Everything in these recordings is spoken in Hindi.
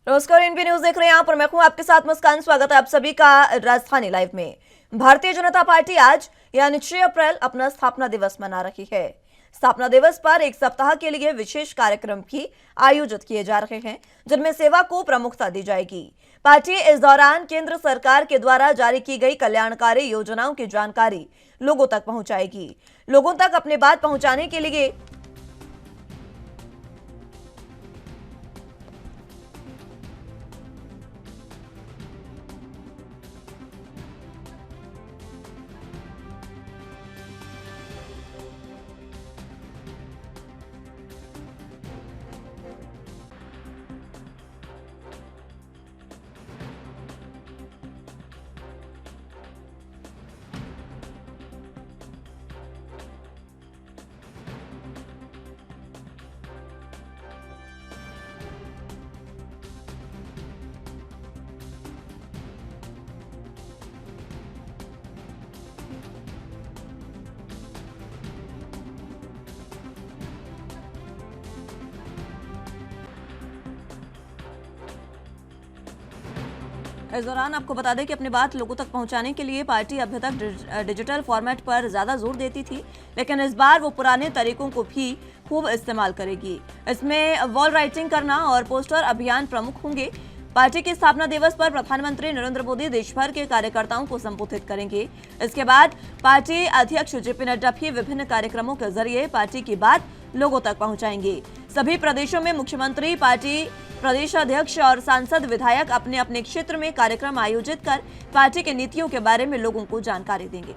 नमस्कार, एनपी न्यूज देख रहे हैं आप और मैं हूं आपके साथ मुस्कान। स्वागत है आप सभी का राजधानी लाइव में। भारतीय जनता पार्टी आज यानी 6 अप्रैल अपना स्थापना दिवस मना रही है। स्थापना दिवस पर एक सप्ताह के लिए विशेष कार्यक्रम भी आयोजित किए जा रहे हैं, जिनमें सेवा को प्रमुखता दी जाएगी। पार्टी इस दौरान केंद्र सरकार के द्वारा जारी की गई कल्याणकारी योजनाओं की जानकारी लोगों तक पहुंचाएगी। लोगों तक अपनी बात पहुंचाने के लिए इस दौरान आपको बता दें कि अपनी बात लोगों तक पहुंचाने के लिए पार्टी अभी तक डिजिटल फॉर्मेट पर ज्यादा जोर देती थी, लेकिन इस बार वो पुराने तरीकों को भी खूब इस्तेमाल करेगी। इसमें वॉल राइटिंग करना और पोस्टर अभियान प्रमुख होंगे। पार्टी के स्थापना दिवस पर प्रधानमंत्री नरेंद्र मोदी देश भर के कार्यकर्ताओं को संबोधित करेंगे। इसके बाद पार्टी अध्यक्ष जेपी नड्डा भी विभिन्न कार्यक्रमों के जरिए पार्टी की बात लोगों तक पहुंचाएंगे। सभी प्रदेशों में मुख्यमंत्री, पार्टी प्रदेश अध्यक्ष और सांसद, विधायक अपने अपने क्षेत्र में कार्यक्रम आयोजित कर पार्टी की नीतियों के बारे में लोगों को जानकारी देंगे।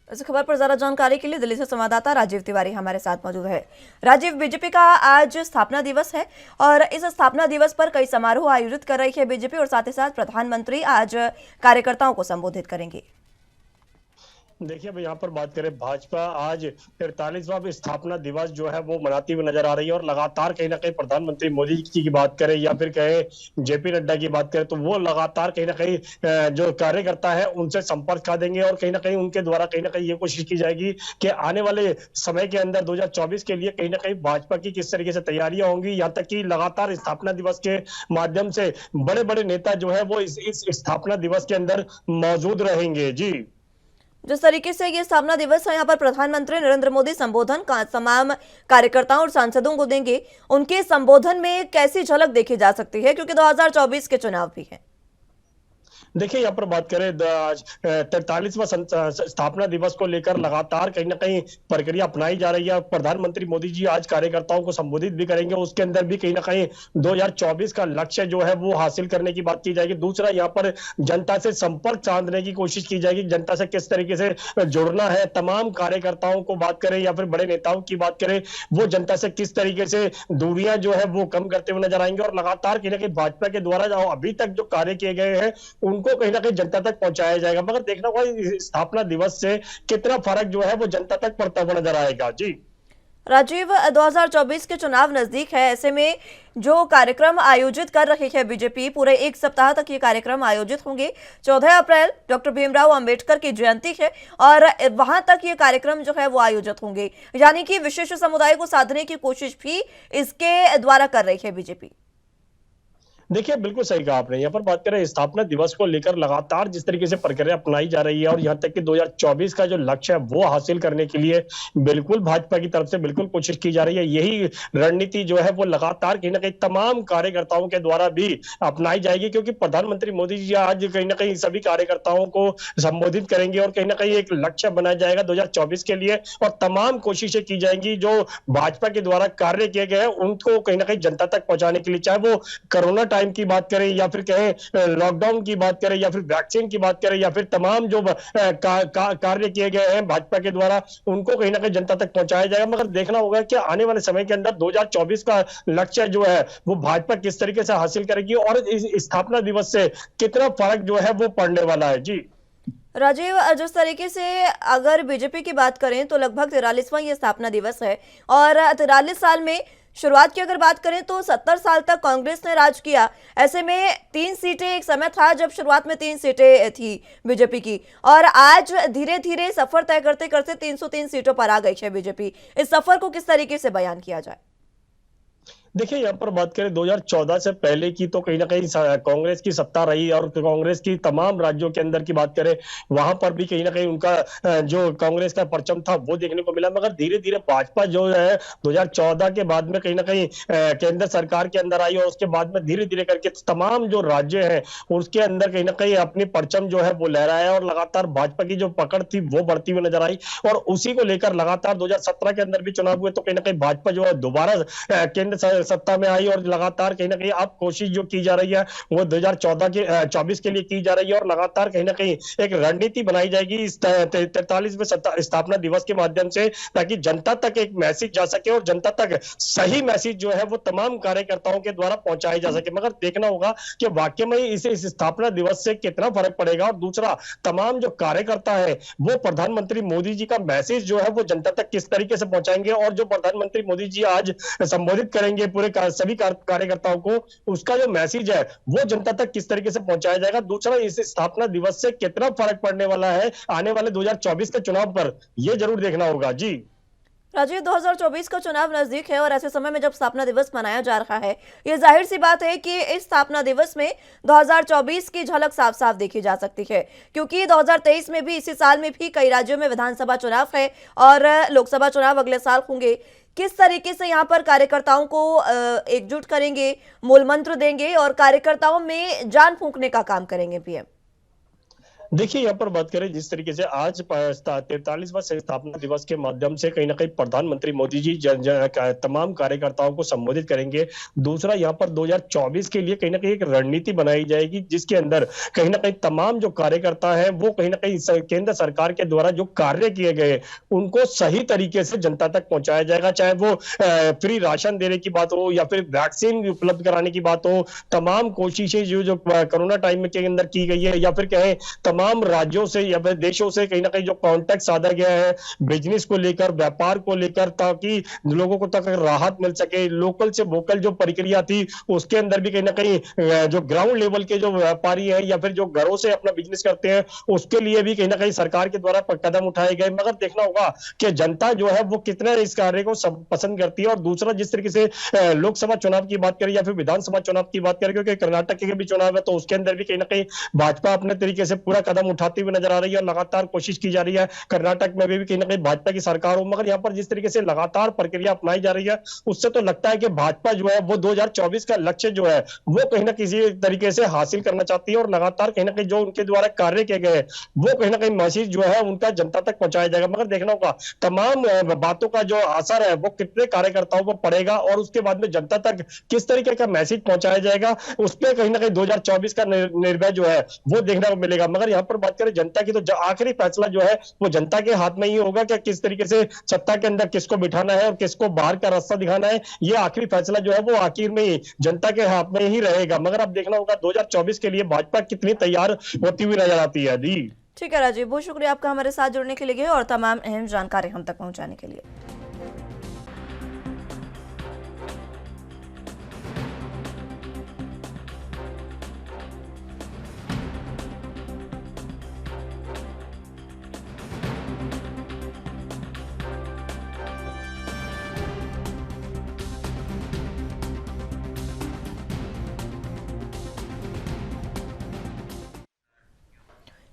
इस खबर पर ज्यादा जानकारी के लिए दिल्ली से संवाददाता राजीव तिवारी हमारे साथ मौजूद है। राजीव, बीजेपी का आज स्थापना दिवस है और इस स्थापना दिवस पर कई समारोह आयोजित कर रही है बीजेपी, और साथ ही साथ प्रधानमंत्री आज कार्यकर्ताओं को संबोधित करेंगे। देखिए भाई, यहाँ पर बात करें, भाजपा आज 43वां स्थापना दिवस जो है वो मनाती हुई नजर आ रही है और लगातार कहीं ना कहीं प्रधानमंत्री मोदी जी की बात करें या फिर कहे जेपी नड्डा की बात करें तो वो लगातार कहीं ना कहीं जो कार्यकर्ता है उनसे संपर्क कर देंगे और कहीं ना कहीं उनके द्वारा कहीं ना कहीं ये कोशिश की जाएगी कि आने वाले समय के अंदर 2024 के लिए कहीं ना कहीं भाजपा की किस तरीके से तैयारियां होंगी। यहाँ तक कि लगातार स्थापना दिवस के माध्यम से बड़े बड़े नेता जो है वो इस स्थापना दिवस के अंदर मौजूद रहेंगे। जी, जिस तरीके से ये स्थापना दिवस है, यहाँ पर प्रधानमंत्री नरेंद्र मोदी संबोधन का तमाम कार्यकर्ताओं और सांसदों को देंगे। उनके संबोधन में कैसी झलक देखी जा सकती है, क्योंकि 2024 के चुनाव भी हैं? देखिए यहाँ पर बात करें, 43वां स्थापना दिवस को लेकर लगातार कहीं ना कहीं प्रक्रिया अपनाई जा रही है। प्रधानमंत्री मोदी जी आज कार्यकर्ताओं को संबोधित भी करेंगे, उसके अंदर भी कहीं ना कहीं 2024 का लक्ष्य जो है वो हासिल करने की बात की जाएगी। दूसरा, यहाँ पर जनता से संपर्क साधने की कोशिश की जाएगी, जनता से किस तरीके से जुड़ना है। तमाम कार्यकर्ताओं को बात करें या फिर बड़े नेताओं की बात करें, वो जनता से किस तरीके से दूरियां जो है वो कम करते हुए नजर आएंगे और लगातार कहीं ना कहीं भाजपा के द्वारा जो अभी तक जो कार्य किए गए हैं उनको कहीं ना कहीं जनता तक पहुंचाया जाएगा। मगर देखना होगा स्थापना दिवस से कितना फर्क जो है वो जनता तक पड़ता हुआ नजर आएगा। जी राजीव, 2024 के चुनाव नजदीक है, ऐसे में जो कार्यक्रम आयोजित कर रही है बीजेपी, पूरे एक सप्ताह तक ये कार्यक्रम आयोजित होंगे। 14 अप्रैल डॉक्टर भीमराव अंबेडकर की जयंती है और वहां तक ये कार्यक्रम जो है वो आयोजित होंगे, यानी कि विशेष समुदाय को साधने की कोशिश भी इसके द्वारा कर रही है बीजेपी। देखिए, बिल्कुल सही कहा आपने। यहाँ पर बात करें स्थापना दिवस को लेकर लगातार जिस तरीके से प्रक्रिया अपनाई जा रही है और यहाँ तक कि 2024 का जो लक्ष्य है वो हासिल करने के लिए बिल्कुल भाजपा की तरफ से बिल्कुल कोशिश की जा रही है। यही रणनीति जो है वो लगातार कहीं न कहीं तमाम कार्यकर्ताओं के द्वारा भी अपनाई जाएगी, क्योंकि प्रधानमंत्री मोदी जी आज कहीं न कहीं सभी कार्यकर्ताओं को संबोधित करेंगे और कहीं न कहीं एक लक्ष्य बनाया जाएगा 2024 के लिए और तमाम कोशिशें की जाएंगी जो भाजपा के द्वारा कार्य किए गए हैं उनको कहीं न कहीं जनता तक पहुंचाने के लिए, चाहे वो कोरोना टाइम की बात करें या फिर कहें लॉकडाउन की बात करें या फिर वैक्सीन की बात करें या फिर तमाम जो कार्य किए गए हैं भाजपा के द्वारा उनको कहीं ना कहीं जनता तक पहुंचाया जाएगा। मगर देखना होगा कि आने वाले समय के अंदर 2024 का लक्ष्य जो है वो भाजपा किस तरीके से हासिल करेगी और इस स्थापना दिवस से कितना फर्क जो है वो पड़ने वाला है। जी राजीव, जिस तरीके से अगर बीजेपी की बात करें तो लगभग 43वां ये स्थापना दिवस है और 43 साल में शुरुआत की अगर बात करें तो 70 साल तक कांग्रेस ने राज किया। ऐसे में 3 सीटें, एक समय था जब शुरुआत में 3 सीटें थी बीजेपी की और आज धीरे धीरे सफर तय करते करते 303 सीटों पर आ गई है बीजेपी। इस सफर को किस तरीके से बयान किया जाए? देखिए, यहाँ पर बात करें 2014 से पहले की तो कहीं ना कहीं कांग्रेस की सत्ता रही और कांग्रेस की तमाम राज्यों के अंदर की बात करें वहां पर भी कहीं ना कहीं उनका जो कांग्रेस का परचम था वो देखने को मिला। मगर धीरे धीरे भाजपा जो है 2014 के बाद में कहीं ना कहीं केंद्र सरकार के अंदर आई और उसके बाद में धीरे धीरे करके तमाम जो राज्य हैं उसके अंदर कहीं ना कहीं अपनी परचम जो है वो लहराया और लगातार भाजपा की जो पकड़ थी वो बढ़ती हुई नजर आई और उसी को लेकर लगातार 2017 के अंदर भी चुनाव हुए तो कहीं ना कहीं भाजपा जो है दोबारा केंद्र सत्ता में आई और लगातार कहीं ना कहीं अब कोशिश जो की जा रही है वो 2014 के 24 के लिए की जा रही है और लगातार कहीं ना कहीं एक रणनीति बनाई जाएगी इस 43वें स्थापना दिवस के माध्यम से, ताकि जनता तक एक मैसेज जा सके और जनता तक सही मैसेज जो है वो तमाम कार्यकर्ताओं के द्वारा पहुंचाया जा सके। मगर देखना होगा कि वाकई में इस स्थापना दिवस से कितना फर्क पड़ेगा और दूसरा तमाम जो कार्यकर्ता है वो प्रधानमंत्री मोदी जी का मैसेज जो है वो जनता तक किस तरीके से पहुंचाएंगे और जो प्रधानमंत्री मोदी जी आज संबोधित करेंगे पूरे सभी कार्यकर्ताओं को, उसका जो मैसेज है वो जनता तक किस तरीके से पहुंचाया जाएगा। दूसरा, इस स्थापना दिवस से कितना फर्क पड़ने वाला है आने वाले 2024 के चुनाव पर, यह जरूर देखना होगा। जी राजीव, 2024 का चुनाव नजदीक है और ऐसे समय में जब स्थापना दिवस मनाया जा रहा है, ये जाहिर सी बात है कि इस स्थापना दिवस में 2024 की झलक साफ साफ देखी जा सकती है, क्योंकि 2023 में भी, इसी साल में भी कई राज्यों में विधानसभा चुनाव है और लोकसभा चुनाव अगले साल होंगे। किस तरीके से यहाँ पर कार्यकर्ताओं को एकजुट करेंगे, मूल मंत्र देंगे और कार्यकर्ताओं में जान फूंकने का काम करेंगे पीएम? देखिए, यहाँ पर बात करें जिस तरीके से आज 43वां स्थापना दिवस के माध्यम से कहीं ना कहीं प्रधानमंत्री मोदी जी तमाम कार्यकर्ताओं को संबोधित करेंगे। दूसरा, यहाँ पर 2024 के लिए कहीं ना कहीं एक रणनीति बनाई जाएगी जिसके अंदर कहीं ना कहीं तमाम जो कार्यकर्ता है वो कहीं ना कहीं केंद्र सरकार के द्वारा जो कार्य किए गए उनको सही तरीके से जनता तक पहुंचाया जाएगा, चाहे वो फ्री राशन देने की बात हो या फिर वैक्सीन उपलब्ध कराने की बात हो। तमाम कोशिशें जो कोरोना टाइम के अंदर की गई है या फिर कहें तमाम राज्यों से या फिर देशों से कहीं ना कहीं जो कॉन्टेक्ट साधा गया है बिजनेस को लेकर, व्यापार को लेकर, ताकि लोगों को तक राहत मिल सके। लोकल से वोकल जो प्रक्रिया थी उसके अंदर भी कहीं ना कहीं जो ग्राउंड लेवल के जो व्यापारी हैं या फिर जो घरों से अपना बिजनेस करते हैं उसके लिए भी कहीं ना कहीं सरकार के द्वारा कदम उठाए गए। मगर देखना होगा कि जनता जो है वो कितना इस कार्य को पसंद करती है। और दूसरा, जिस तरीके से लोकसभा चुनाव की बात करें या फिर विधानसभा चुनाव की बात करें, क्योंकि कर्नाटक के भी चुनाव है तो उसके अंदर भी कहीं ना कहीं भाजपा अपने तरीके से पूरा कदम उठाती हुई नजर आ रही है और लगातार कोशिश की जा रही है कर्नाटक में भी कहीं ना कहीं भाजपा की सरकार हो। मगर यहाँ पर जिस तरीके से लगातार प्रक्रिया अपनाई जा रही है उससे तो लगता है कि भाजपा जो है वो 2024 का लक्ष्य जो है वो कहीं ना किसी तरीके से हासिल करना चाहती है और लगातार कहीं ना कहीं जो उनके द्वारा कार्य किए गए वो कहीं ना कहीं मैसेज जो है उनका जनता तक पहुंचाया जाएगा। मगर देखना होगा तमाम बातों का जो असर है वो कितने कार्यकर्ताओं पर पड़ेगा और उसके बाद में जनता तक किस तरीके का मैसेज पहुंचाया जाएगा, उस पर कहीं ना कहीं 2024 का निर्णय जो है वो देखने को मिलेगा। मगर यहाँ पर बात करें जनता की तो आखिरी फैसला जो है वो जनता के हाथ में ही होगा कि किस तरीके से सत्ता के अंदर किसको बिठाना है और किसको बाहर का रास्ता दिखाना है। ये आखिरी फैसला जो है वो आखिर में ही जनता के हाथ में ही रहेगा। मगर अब देखना होगा 2024 के लिए भाजपा कितनी तैयार होती हुई नजर आती है। जी ठीक है राजीव, बहुत शुक्रिया आपका हमारे साथ जुड़ने के लिए और तमाम अहम जानकारी हम तक पहुंचाने के लिए।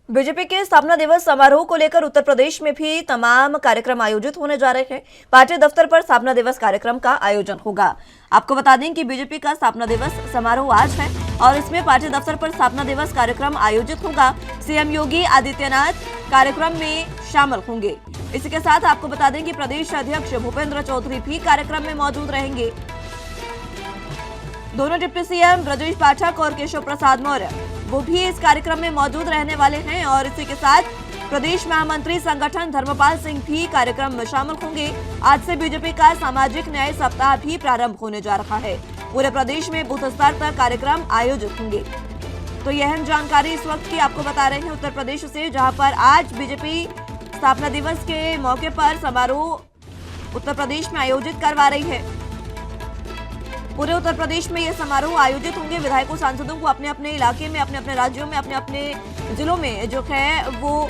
बीजेपी के स्थापना दिवस समारोह को लेकर उत्तर प्रदेश में भी तमाम कार्यक्रम आयोजित होने जा रहे हैं। पार्टी दफ्तर पर स्थापना दिवस कार्यक्रम का आयोजन होगा। आपको बता दें कि बीजेपी का स्थापना दिवस समारोह आज है और इसमें पार्टी दफ्तर पर स्थापना दिवस कार्यक्रम आयोजित होगा। सीएम योगी आदित्यनाथ कार्यक्रम में शामिल होंगे। इसी के साथ आपको बता दें कि प्रदेश अध्यक्ष भूपेंद्र चौधरी भी कार्यक्रम में मौजूद रहेंगे। दोनों डिप्टी सीएम ब्रजेश पाठक और केशव प्रसाद मौर्य वो भी इस कार्यक्रम में मौजूद रहने वाले हैं और इसी के साथ प्रदेश महामंत्री संगठन धर्मपाल सिंह भी कार्यक्रम में शामिल होंगे। आज से बीजेपी का सामाजिक न्याय सप्ताह भी प्रारंभ होने जा रहा है। पूरे प्रदेश में बूथ स्तर तक कार्यक्रम आयोजित होंगे। तो यह अहम जानकारी इस वक्त की आपको बता रहे हैं उत्तर प्रदेश से, जहां पर आज बीजेपी स्थापना दिवस के मौके पर समारोह उत्तर प्रदेश में आयोजित करवा रही है। पूरे उत्तर प्रदेश में ये समारोह आयोजित होंगे। विधायकों सांसदों को अपने अपने इलाके में, अपने अपने राज्यों में, अपने अपने जिलों में जो है वो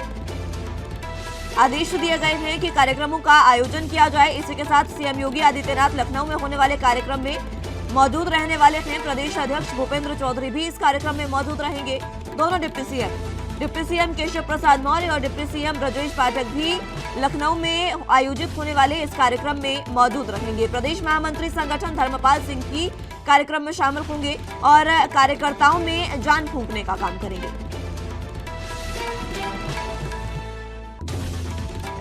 आदेश दिए गए हैं कि कार्यक्रमों का आयोजन किया जाए। इसी के साथ सीएम योगी आदित्यनाथ लखनऊ में होने वाले कार्यक्रम में मौजूद रहने वाले हैं। प्रदेश अध्यक्ष भूपेंद्र चौधरी भी इस कार्यक्रम में मौजूद रहेंगे। दोनों डिप्टी सीएम केशव प्रसाद मौर्य और डिप्टी सीएम ब्रजेश पाठक भी लखनऊ में आयोजित होने वाले इस कार्यक्रम में मौजूद रहेंगे। प्रदेश महामंत्री संगठन धर्मपाल सिंह भी कार्यक्रम में शामिल होंगे और कार्यकर्ताओं में जान फूंकने का काम करेंगे।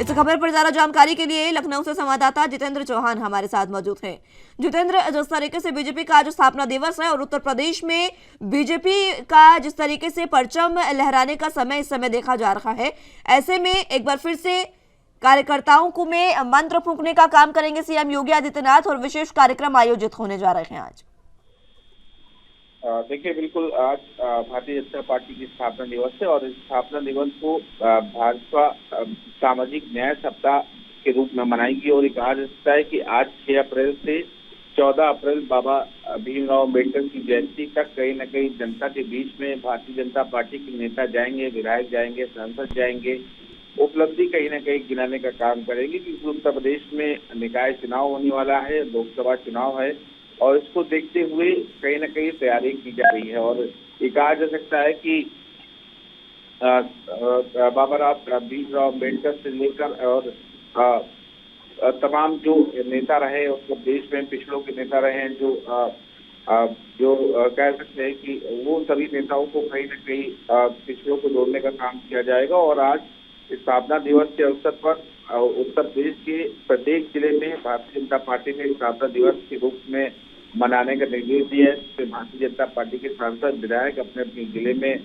इस खबर पर ज्यादा जानकारी के लिए लखनऊ से संवाददाता जितेंद्र चौहान हमारे साथ मौजूद हैं। जितेंद्र, जिस तरीके से बीजेपी का आज स्थापना दिवस है और उत्तर प्रदेश में बीजेपी का जिस तरीके से परचम लहराने का समय इस समय देखा जा रहा है, ऐसे में एक बार फिर से कार्यकर्ताओं को में मंत्र फूंकने का काम करेंगे सीएम योगी आदित्यनाथ और विशेष कार्यक्रम आयोजित होने जा रहे हैं आज। देखिए, बिल्कुल आज भारतीय जनता पार्टी की स्थापना दिवस है और इस स्थापना दिवस को भाजपा सामाजिक न्याय सप्ताह के रूप में मनाएगी और कहा जा सकता है कि आज 6 अप्रैल से 14 अप्रैल बाबा भीमराव अम्बेडकर की जयंती तक कहीं न कहीं जनता के बीच में भारतीय जनता पार्टी के नेता जाएंगे, विधायक जाएंगे, सांसद जाएंगे, उपलब्धि कहीं न कहीं गिनाने का काम करेंगे क्योंकि उत्तर प्रदेश में निकाय चुनाव होने वाला है, लोकसभा चुनाव है और इसको देखते हुए कहीं न कहीं तैयारी की जा रही है। और ये कहा जा सकता है कि बाबा भीमराव अम्बेडकर से लेकर और तमाम जो नेता रहे उत्तर प्रदेश में, पिछड़ों के नेता रहे हैं, जो कह सकते हैं कि वो सभी नेताओं को कहीं न कहीं पिछड़ों को जोड़ने का काम किया जाएगा। और आज स्थापना दिवस के अवसर पर उत्तर प्रदेश के प्रत्येक जिले में भारतीय जनता पार्टी ने स्थापना दिवस के रूप में मनाने का निर्देश दिया है। इससे भारतीय जनता पार्टी के सांसद, विधायक अपने अपने जिले में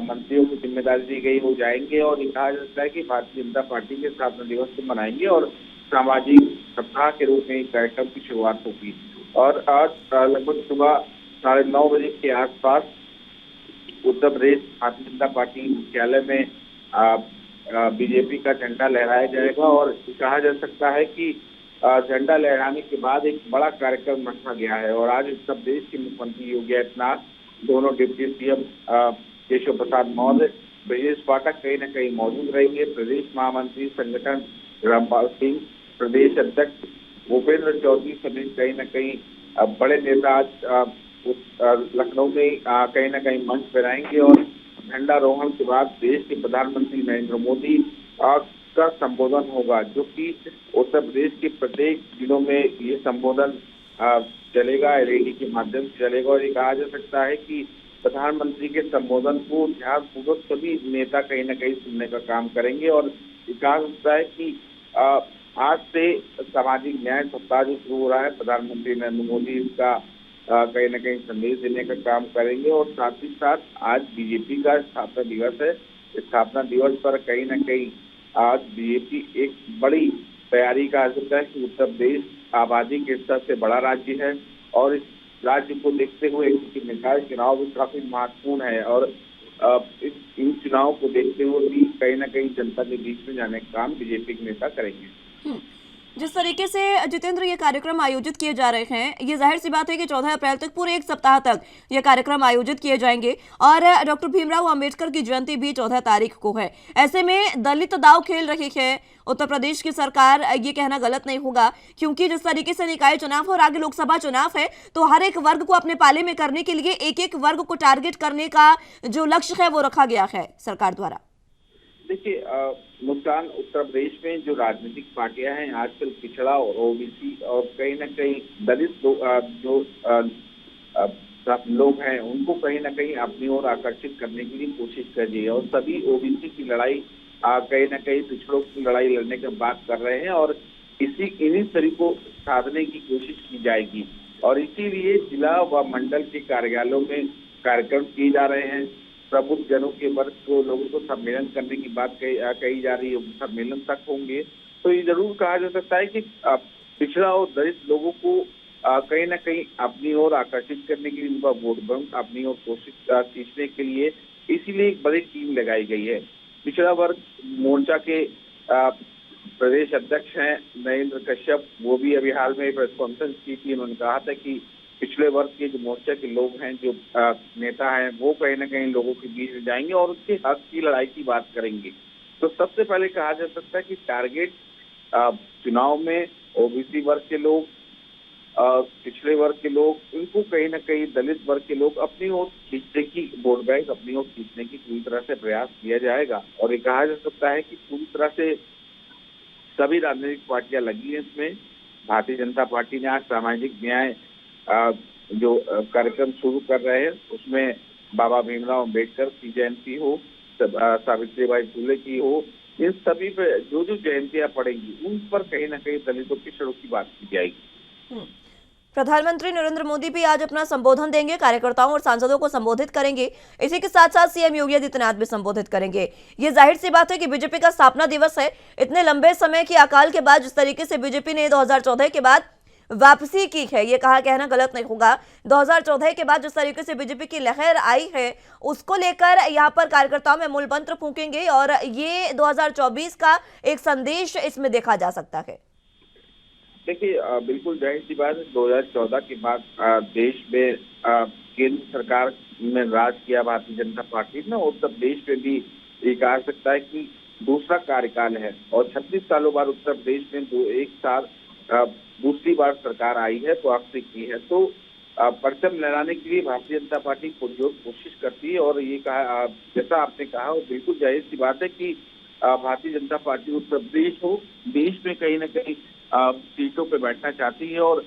मंत्रियों को जिम्मेदारी दी गई हो जाएंगे और ये कहा जाता है कि भारतीय जनता पार्टी के स्थापना दिवस को मनाएंगे और सामाजिक सप्ताह के रूप में इस कार्यक्रम की शुरुआत होगी। और आज लगभग सुबह 9:30 बजे के आसपास उत्तर प्रदेश भारतीय जनता पार्टी मुख्यालय में बीजेपी का झंडा लहराया जाएगा और कहा जा सकता है कि झंडा लहराने के बाद एक बड़ा कार्यक्रम रखा गया है। और आज उत्तर प्रदेश के मुख्यमंत्री योगी आदित्यनाथ, दोनों डिप्टी सीएम केशव प्रसाद मौर्य, ब्रजेश पाठक कहीं न कहीं मौजूद रहेंगे। प्रदेश महामंत्री संगठन धर्मपाल सिंह, प्रदेश अध्यक्ष भूपेंद्र चौधरी समेत कहीं न कहीं बड़े नेता आज लखनऊ में कहीं न कहीं मंच पर आएंगे और झंडारोहण के बाद देश के प्रधानमंत्री नरेंद्र मोदी का संबोधन होगा, जो कि उत्तर प्रदेश के प्रत्येक जिलों में ये संबोधन चलेगा, रैली के माध्यम से चलेगा। और ये कहा जा सकता है कि प्रधानमंत्री के संबोधन को ध्यानपूर्वक सभी नेता कहीं न कहीं सुनने का काम करेंगे। और ये कहा सकता है कि आज से सामाजिक न्याय सप्ताह जो शुरू हो रहा है, प्रधानमंत्री नरेंद्र मोदी इसका कहीं न कहीं संदेश देने का काम करेंगे। और साथ ही साथ आज बीजेपी का स्थापना दिवस है। स्थापना दिवस पर कहीं न कहीं आज बीजेपी एक बड़ी तैयारी का सकता है कि उत्तर प्रदेश आबादी के स्तर से बड़ा राज्य है और इस राज्य को देखते हुए निकाय चुनाव भी काफी महत्वपूर्ण है और इन चुनाव को देखते हुए भी कहीं न कहीं जनता के बीच में जाने का काम बीजेपी के नेता करेंगे। जिस तरीके से जितेंद्र ये कार्यक्रम आयोजित किए जा रहे हैं, ये जाहिर सी बात है कि 14 अप्रैल तक पूरे एक सप्ताह तक ये कार्यक्रम आयोजित किए जाएंगे और डॉक्टर भीमराव अंबेडकर की जयंती भी 14 तारीख को है। ऐसे में दलित दांव खेल रही है उत्तर प्रदेश की सरकार, ये कहना गलत नहीं होगा क्योंकि जिस तरीके से निकाय चुनाव और आगे लोकसभा चुनाव है तो हर एक वर्ग को अपने पाले में करने के लिए एक एक वर्ग को टारगेट करने का जो लक्ष्य है वो रखा गया है सरकार द्वारा। देखिए मुल्तान उत्तर प्रदेश में जो राजनीतिक पार्टियां हैं आजकल पिछड़ा और ओबीसी और कहीं ना कहीं दलित लोग हैं उनको कहीं ना कहीं अपनी ओर आकर्षित करने की कोशिश कर रही है और सभी ओबीसी की लड़ाई कहीं ना कहीं पिछड़ों की लड़ाई लड़ने की बात कर रहे हैं और इन्हीं तरीकों साधने की कोशिश की जाएगी और इसीलिए जिला व मंडल के कार्यालयों में कार्यक्रम किए जा रहे हैं। प्रबुद्ध जनों के वर्ग को लोगों को सम्मेलन करने की बात कही जा रही है, सम्मेलन तक होंगे। तो ये जरूर कहा जा सकता है कि पिछड़ा और दलित लोगों को कहीं ना कहीं अपनी ओर आकर्षित करने के लिए, उनका वोट बैंक अपनी ओर कोशिश खींचने के लिए इसीलिए एक बड़ी टीम लगाई गई है। पिछड़ा वर्ग मोर्चा के प्रदेश अध्यक्ष हैं नरेंद्र कश्यप, वो भी अभी हाल में प्रेस कॉन्फ्रेंस की थी। उन्होंने कहा था कि पिछड़े वर्ग के जो मोर्चा के लोग हैं, जो नेता हैं, वो कहीं ना कहीं लोगों के बीच में जाएंगे और उसके हक की लड़ाई की बात करेंगे। तो सबसे पहले कहा जा सकता है कि टारगेट चुनाव में ओबीसी वर्ग के लोग, पिछड़े वर्ग के लोग, इनको कहीं ना कहीं दलित वर्ग के लोग अपनी ओर खींचने की, वोट बैंक अपनी ओर खींचने की पूरी तरह से प्रयास किया जाएगा। और ये कहा जा सकता है कि पूरी तरह से सभी राजनीतिक पार्टियां लगी हैं इसमें। भारतीय जनता पार्टी ने आज सामाजिक न्याय जो कार्यक्रम शुरू कर रहे हैं उसमें बाबा भीमराव अम्बेडकर की जयंती हो, सावित्रीबाई फुले की हो, इन सभी पे जो जो जयंतियां पड़ेंगी उन पर कहीं ना कहीं दलितों पिछड़ों की बात की जाएगी। प्रधानमंत्री नरेंद्र मोदी भी आज अपना संबोधन देंगे, कार्यकर्ताओं और सांसदों को संबोधित करेंगे। इसी के साथ साथ सीएम योगी आदित्यनाथ भी संबोधित करेंगे। ये जाहिर सी बात है कि बीजेपी का स्थापना दिवस है। इतने लंबे समय के अकाल के बाद जिस तरीके से बीजेपी ने 2014 के बाद वापसी की है, ये कहना गलत नहीं होगा। 2014 के बाद जिस तरीके से बीजेपी की लहर आई है उसको लेकर यहाँ पर कार्यकर्ताओं में मूल मंत्र फूंकेंगे और ये 2024 का एक संदेश इसमें देखा जा सकता है। देखिए बिल्कुल जाहिर सी बात है, 2014 के बाद देश में केंद्र सरकार में राज किया भारतीय जनता पार्टी ने, उत्तर प्रदेश में भी ये कहा सकता है कि दूसरा कार्यकाल है और 36 सालों बाद उत्तर प्रदेश में एक साल दूसरी बार सरकार आई है, तो वापसी की है। तो परचम लहराने के लिए भारतीय जनता पार्टी पुरजोर कोशिश करती है और ये कहा, जैसा आपने कहा, वो बिल्कुल जाहिर सी बात है कि भारतीय जनता पार्टी उत्तर प्रदेश हो, देश में कहीं ना कहीं सीटों पे बैठना चाहती है और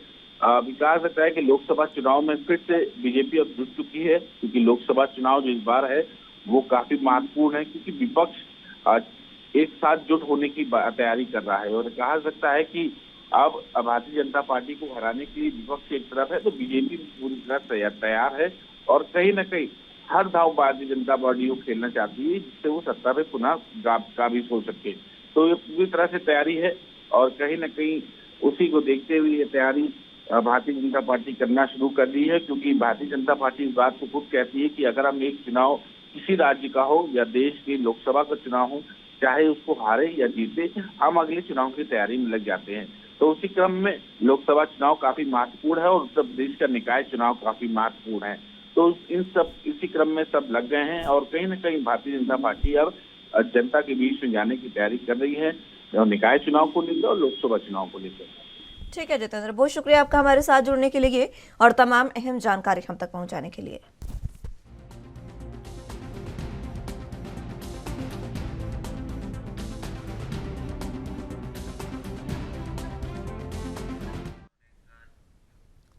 विकास रहता है कि लोकसभा चुनाव में फिर से बीजेपी अब जुट चुकी है, क्योंकि लोकसभा चुनाव जो इस बार है वो काफी महत्वपूर्ण है, क्योंकि विपक्ष एक साथ जुट होने की तैयारी कर रहा है। और कहा सकता है कि अब भारतीय जनता पार्टी को हराने के लिए विपक्ष एक तरफ है तो बीजेपी पूरी तरह तैयार है और कहीं ना कहीं हर दांव भारतीय जनता पार्टी को खेलना चाहती है जिससे वो सत्ता पे पुनः काबिज हो सके। तो ये पूरी तरह से तैयारी है और कहीं ना कहीं उसी को देखते हुए ये तैयारी भारतीय जनता पार्टी करना शुरू कर दी है, क्योंकि भारतीय जनता पार्टी इस बात को खुद कहती है कि अगर हम एक चुनाव किसी राज्य का हो या देश के लोकसभा का चुनाव हो, चाहे उसको हारे या जीते, हम अगले चुनाव की तैयारी में लग जाते हैं। तो उसी क्रम में लोकसभा चुनाव काफी महत्वपूर्ण है और उत्तर प्रदेश का निकाय चुनाव काफी महत्वपूर्ण है। तो इसी क्रम में सब लग गए हैं और कहीं ना कहीं भारतीय जनता पार्टी अब जनता के बीच में जाने की तैयारी कर रही है, और निकाय चुनाव को लेकर और लोकसभा चुनाव को लेकर। ठीक है जितेंद्र, बहुत शुक्रिया आपका हमारे साथ जुड़ने के लिए और तमाम अहम जानकारी हम तक पहुंचाने के लिए।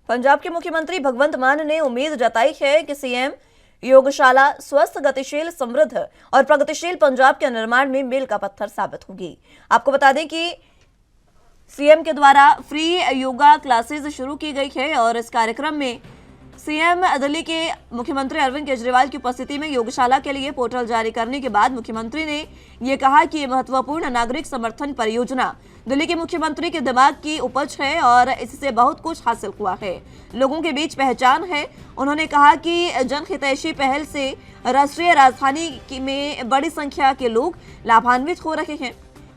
पंजाब के मुख्यमंत्री भगवंत मान ने उम्मीद जताई है कि सीएम योगशाला स्वस्थ, गतिशील, समृद्ध और प्रगतिशील पंजाब के निर्माण में मील का पत्थर साबित होगी। आपको बता दें कि सीएम के द्वारा फ्री योगा क्लासेस शुरू की गई है और इस कार्यक्रम में सीएम दिल्ली के मुख्यमंत्री अरविंद केजरीवाल की उपस्थिति में योगशाला के लिए पोर्टल जारी करने के बाद मुख्यमंत्री ने यह कहा कि यह महत्वपूर्ण नागरिक समर्थन परियोजना दिल्ली के मुख्यमंत्री के दिमाग की उपज है और इससे बहुत कुछ हासिल हुआ है, लोगों के बीच पहचान है। उन्होंने कहा कि जनहितैषी पहल से राष्ट्रीय राजधानी में बड़ी संख्या के लोग लाभान्वित हो रहे हैं।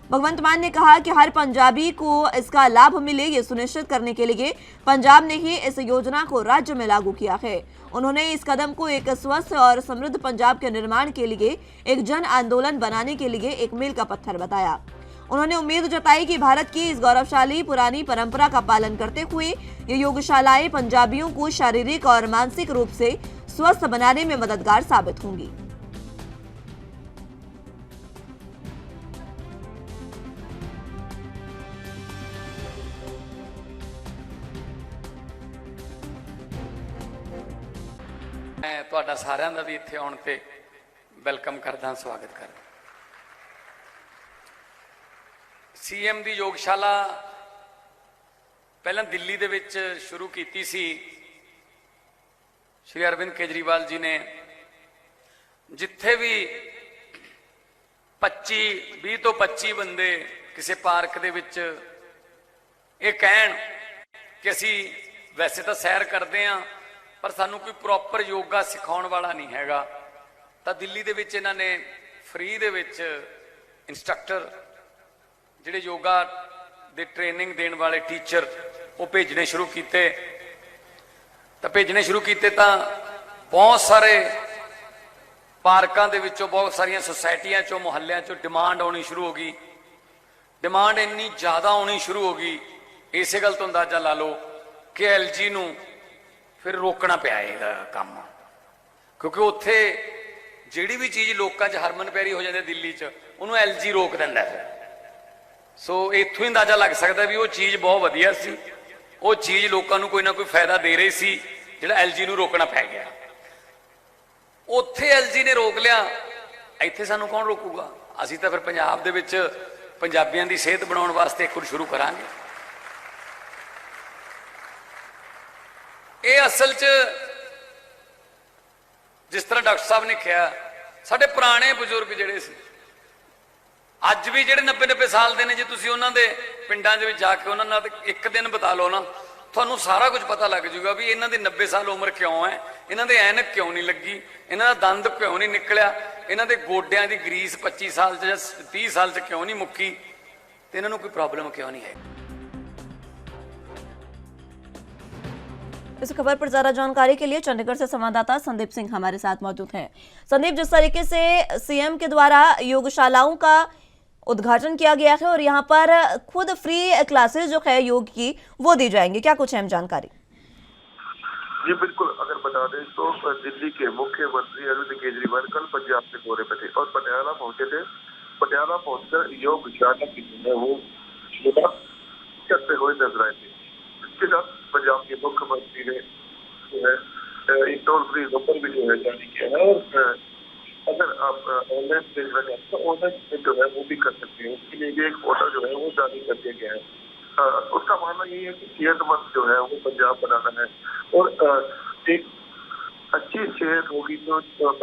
भगवंत मान ने कहा कि हर पंजाबी को इसका लाभ मिले, ये सुनिश्चित करने के लिए पंजाब ने ही इस योजना को राज्य में लागू किया है। उन्होंने इस कदम को एक स्वस्थ और समृद्ध पंजाब के निर्माण के लिए एक जन आंदोलन बनाने के लिए एक मील का पत्थर बताया। उन्होंने उम्मीद जताई कि भारत की इस गौरवशाली पुरानी परंपरा का पालन करते हुए ये योगशालाएं पंजाबियों को शारीरिक और मानसिक रूप से स्वस्थ बनाने में मददगार साबित होंगी। मैं ਤੁਹਾਡਾ ਸਾਰਿਆਂ ਦਾ ਵੀ ਇੱਥੇ ਆਉਣ ਤੇ ਵੈਲਕਮ ਕਰਦਾ, ਸਵਾਗਤ ਕਰਦਾ। ਸੀਐਮ ਦੀ ਯੋਗਸ਼ਾਲਾ ਪਹਿਲਾਂ ਦਿੱਲੀ ਦੇ ਵਿੱਚ ਸ਼ੁਰੂ ਕੀਤੀ ਸੀ ਸ਼੍ਰੀ ਅਰਵਿੰਦ ਕੇਜਰੀਵਾਲ ਜੀ ਨੇ, ਜਿੱਥੇ ਵੀ 20 ਤੋਂ 25 ਬੰਦੇ ਕਿਸੇ ਪਾਰਕ ਦੇ ਵਿੱਚ ਇਹ ਕਹਿਣ ਕਿ ਅਸੀਂ ਵੈਸੇ ਤਾਂ ਸੈਰ ਕਰਦੇ ਹਾਂ ਪਰ ਸਾਨੂੰ ਕੋਈ ਪ੍ਰੋਪਰ ਯੋਗਾ ਸਿਖਾਉਣ ਵਾਲਾ ਨਹੀਂ ਹੈਗਾ, ਤਾਂ ਦਿੱਲੀ ਦੇ ਵਿੱਚ ਇਹਨਾਂ ਨੇ ਫ੍ਰੀ ਦੇ ਵਿੱਚ ਇੰਸਟ੍ਰਕਟਰ ਜਿਹੜੇ ਯੋਗਾ ਦੇ ਟ੍ਰੇਨਿੰਗ ਦੇਣ ਵਾਲੇ ਟੀਚਰ ਉਹ ਭੇਜਣੇ ਸ਼ੁਰੂ ਕੀਤੇ। ਤਾਂ ਬਹੁਤ ਸਾਰੇ ਪਾਰਕਾਂ ਦੇ ਵਿੱਚੋਂ, ਬਹੁਤ ਸਾਰੀਆਂ ਸੁਸਾਇਟੀਆਂ ਚੋਂ, ਮੁਹੱਲਿਆਂ ਚੋਂ ਡਿਮਾਂਡ ਆਉਣੀ ਸ਼ੁਰੂ ਹੋ ਗਈ। ਡਿਮਾਂਡ ਇੰਨੀ ਜ਼ਿਆਦਾ ਆਉਣੀ ਸ਼ੁਰੂ ਹੋ ਗਈ, ਇਸੇ ਗੱਲ ਤੋਂ ਅੰਦਾਜ਼ਾ ਲਾ ਲਓ ਕਿ ਐਲਜੀ ਨੂੰ ਫਿਰ ਰੋਕਣਾ ਪਿਆ ਇਹਦਾ ਕੰਮ, ਕਿਉਂਕਿ ਉੱਥੇ ਜਿਹੜੀ ਵੀ ਚੀਜ਼ ਲੋਕਾਂ 'ਚ ਹਰਮਨ ਪਿਆਰੀ ਹੋ ਜਾਂਦੀ ਦਿੱਲੀ 'ਚ, ਉਹਨੂੰ ਐਲਜੀ ਰੋਕ ਦਿੰਦਾ ਫਿਰ। ਸੋ ਇੱਥੋਂ ਹੀ ਅੰਦਾਜ਼ਾ ਲੱਗ ਸਕਦਾ ਵੀ ਉਹ ਚੀਜ਼ ਬਹੁਤ ਵਧੀਆ ਸੀ, ਉਹ ਚੀਜ਼ ਲੋਕਾਂ ਨੂੰ ਕੋਈ ਨਾ ਕੋਈ ਫਾਇਦਾ ਦੇ ਰਹੀ ਸੀ, ਜਿਹੜਾ ਐਲਜੀ ਨੂੰ ਰੋਕਣਾ ਪੈ ਗਿਆ। ਉੱਥੇ ਐਲਜੀ ਨੇ ਰੋਕ ਲਿਆ, ਇੱਥੇ ਸਾਨੂੰ ਕੌਣ ਰੋਕੂਗਾ? ਅਸੀਂ ਤਾਂ ਫਿਰ ਪੰਜਾਬ ਦੇ ਵਿੱਚ ਪੰਜਾਬੀਆਂ ਦੀ ਸਿਹਤ ਬਣਾਉਣ ਵਾਸਤੇ ਕੁਝ ਸ਼ੁਰੂ ਕਰਾਂਗੇ। ਇਹ ਅਸਲ 'ਚ ਜਿਸ ਤਰ੍ਹਾਂ ਡਾਕਟਰ ਸਾਹਿਬ ਨੇ ਕਿਹਾ, ਸਾਡੇ ਪੁਰਾਣੇ ਬਜ਼ੁਰਗ ਜਿਹੜੇ ਸੀ, ਅੱਜ ਵੀ ਜਿਹੜੇ 90 ਸਾਲ ਦੇ ਨੇ, ਜੇ ਤੁਸੀਂ ਉਹਨਾਂ ਦੇ ਪਿੰਡਾਂ ਦੇ ਵਿੱਚ ਜਾ ਕੇ ਉਹਨਾਂ ਨਾਲ ਇੱਕ ਦਿਨ ਬਿਤਾ ਲਓ ਨਾ, ਤੁਹਾਨੂੰ ਸਾਰਾ ਕੁਝ ਪਤਾ ਲੱਗ ਜਾਊਗਾ ਵੀ ਇਹਨਾਂ ਦੀ 90 ਸਾਲ ਉਮਰ ਕਿਉਂ ਹੈ, ਇਹਨਾਂ ਦੇ ਐਨਕ ਕਿਉਂ ਨਹੀਂ ਲੱਗੀ, ਇਹਨਾਂ ਦਾ ਦੰਦ ਕਿਉਂ ਨਹੀਂ ਨਿਕਲਿਆ, ਇਹਨਾਂ ਦੇ ਗੋਡਿਆਂ ਦੀ ਗਰੀਸ 25 ਸਾਲ 'ਚ ਜਾਂ 30 ਸਾਲ 'ਚ ਕਿਉਂ ਨਹੀਂ ਮੁੱਕੀ, ਤੇ ਇਹਨਾਂ ਨੂੰ ਕੋਈ ਪ੍ਰੋਬਲਮ ਕਿਉਂ नहीं है। इस खबर पर ज्यादा जानकारी के लिए चंडीगढ़ से संवाददाता संदीप सिंह हमारे साथ मौजूद हैं। संदीप, जिस तरीके से सीएम के द्वारा योगशालाओं का उद्घाटन किया गया है और यहाँ पर खुद फ्री क्लासेस जो है योग की वो दी जाएंगी, क्या कुछ अहम जानकारी? जी बिल्कुल, अगर बता दें तो दिल्ली के मुख्यमंत्री अरविंद केजरीवाल कल पंजाब के दौरे पर थे और पटियाला पहुंचे थे। पटियाला पहुंचकर योगशाला की जो है वो शुरुआत करते हुए नजर आए थे। इसके साथ पंजाब के मुख्यमंत्री ने जो है एक टोल फ्री नंबर भी जो है जारी किया है और अगर आप ऑनलाइन देखना चाहते हैं तो ऑनलाइन जो है वो भी कर सकते हैं। उसके लिए भी एक पोर्टल जो है वो जारी कर दिया गया है। उसका मानना यही है कि सेहतमंद जो है वो पंजाब बनाना है और एक अच्छी सेहत होगी तो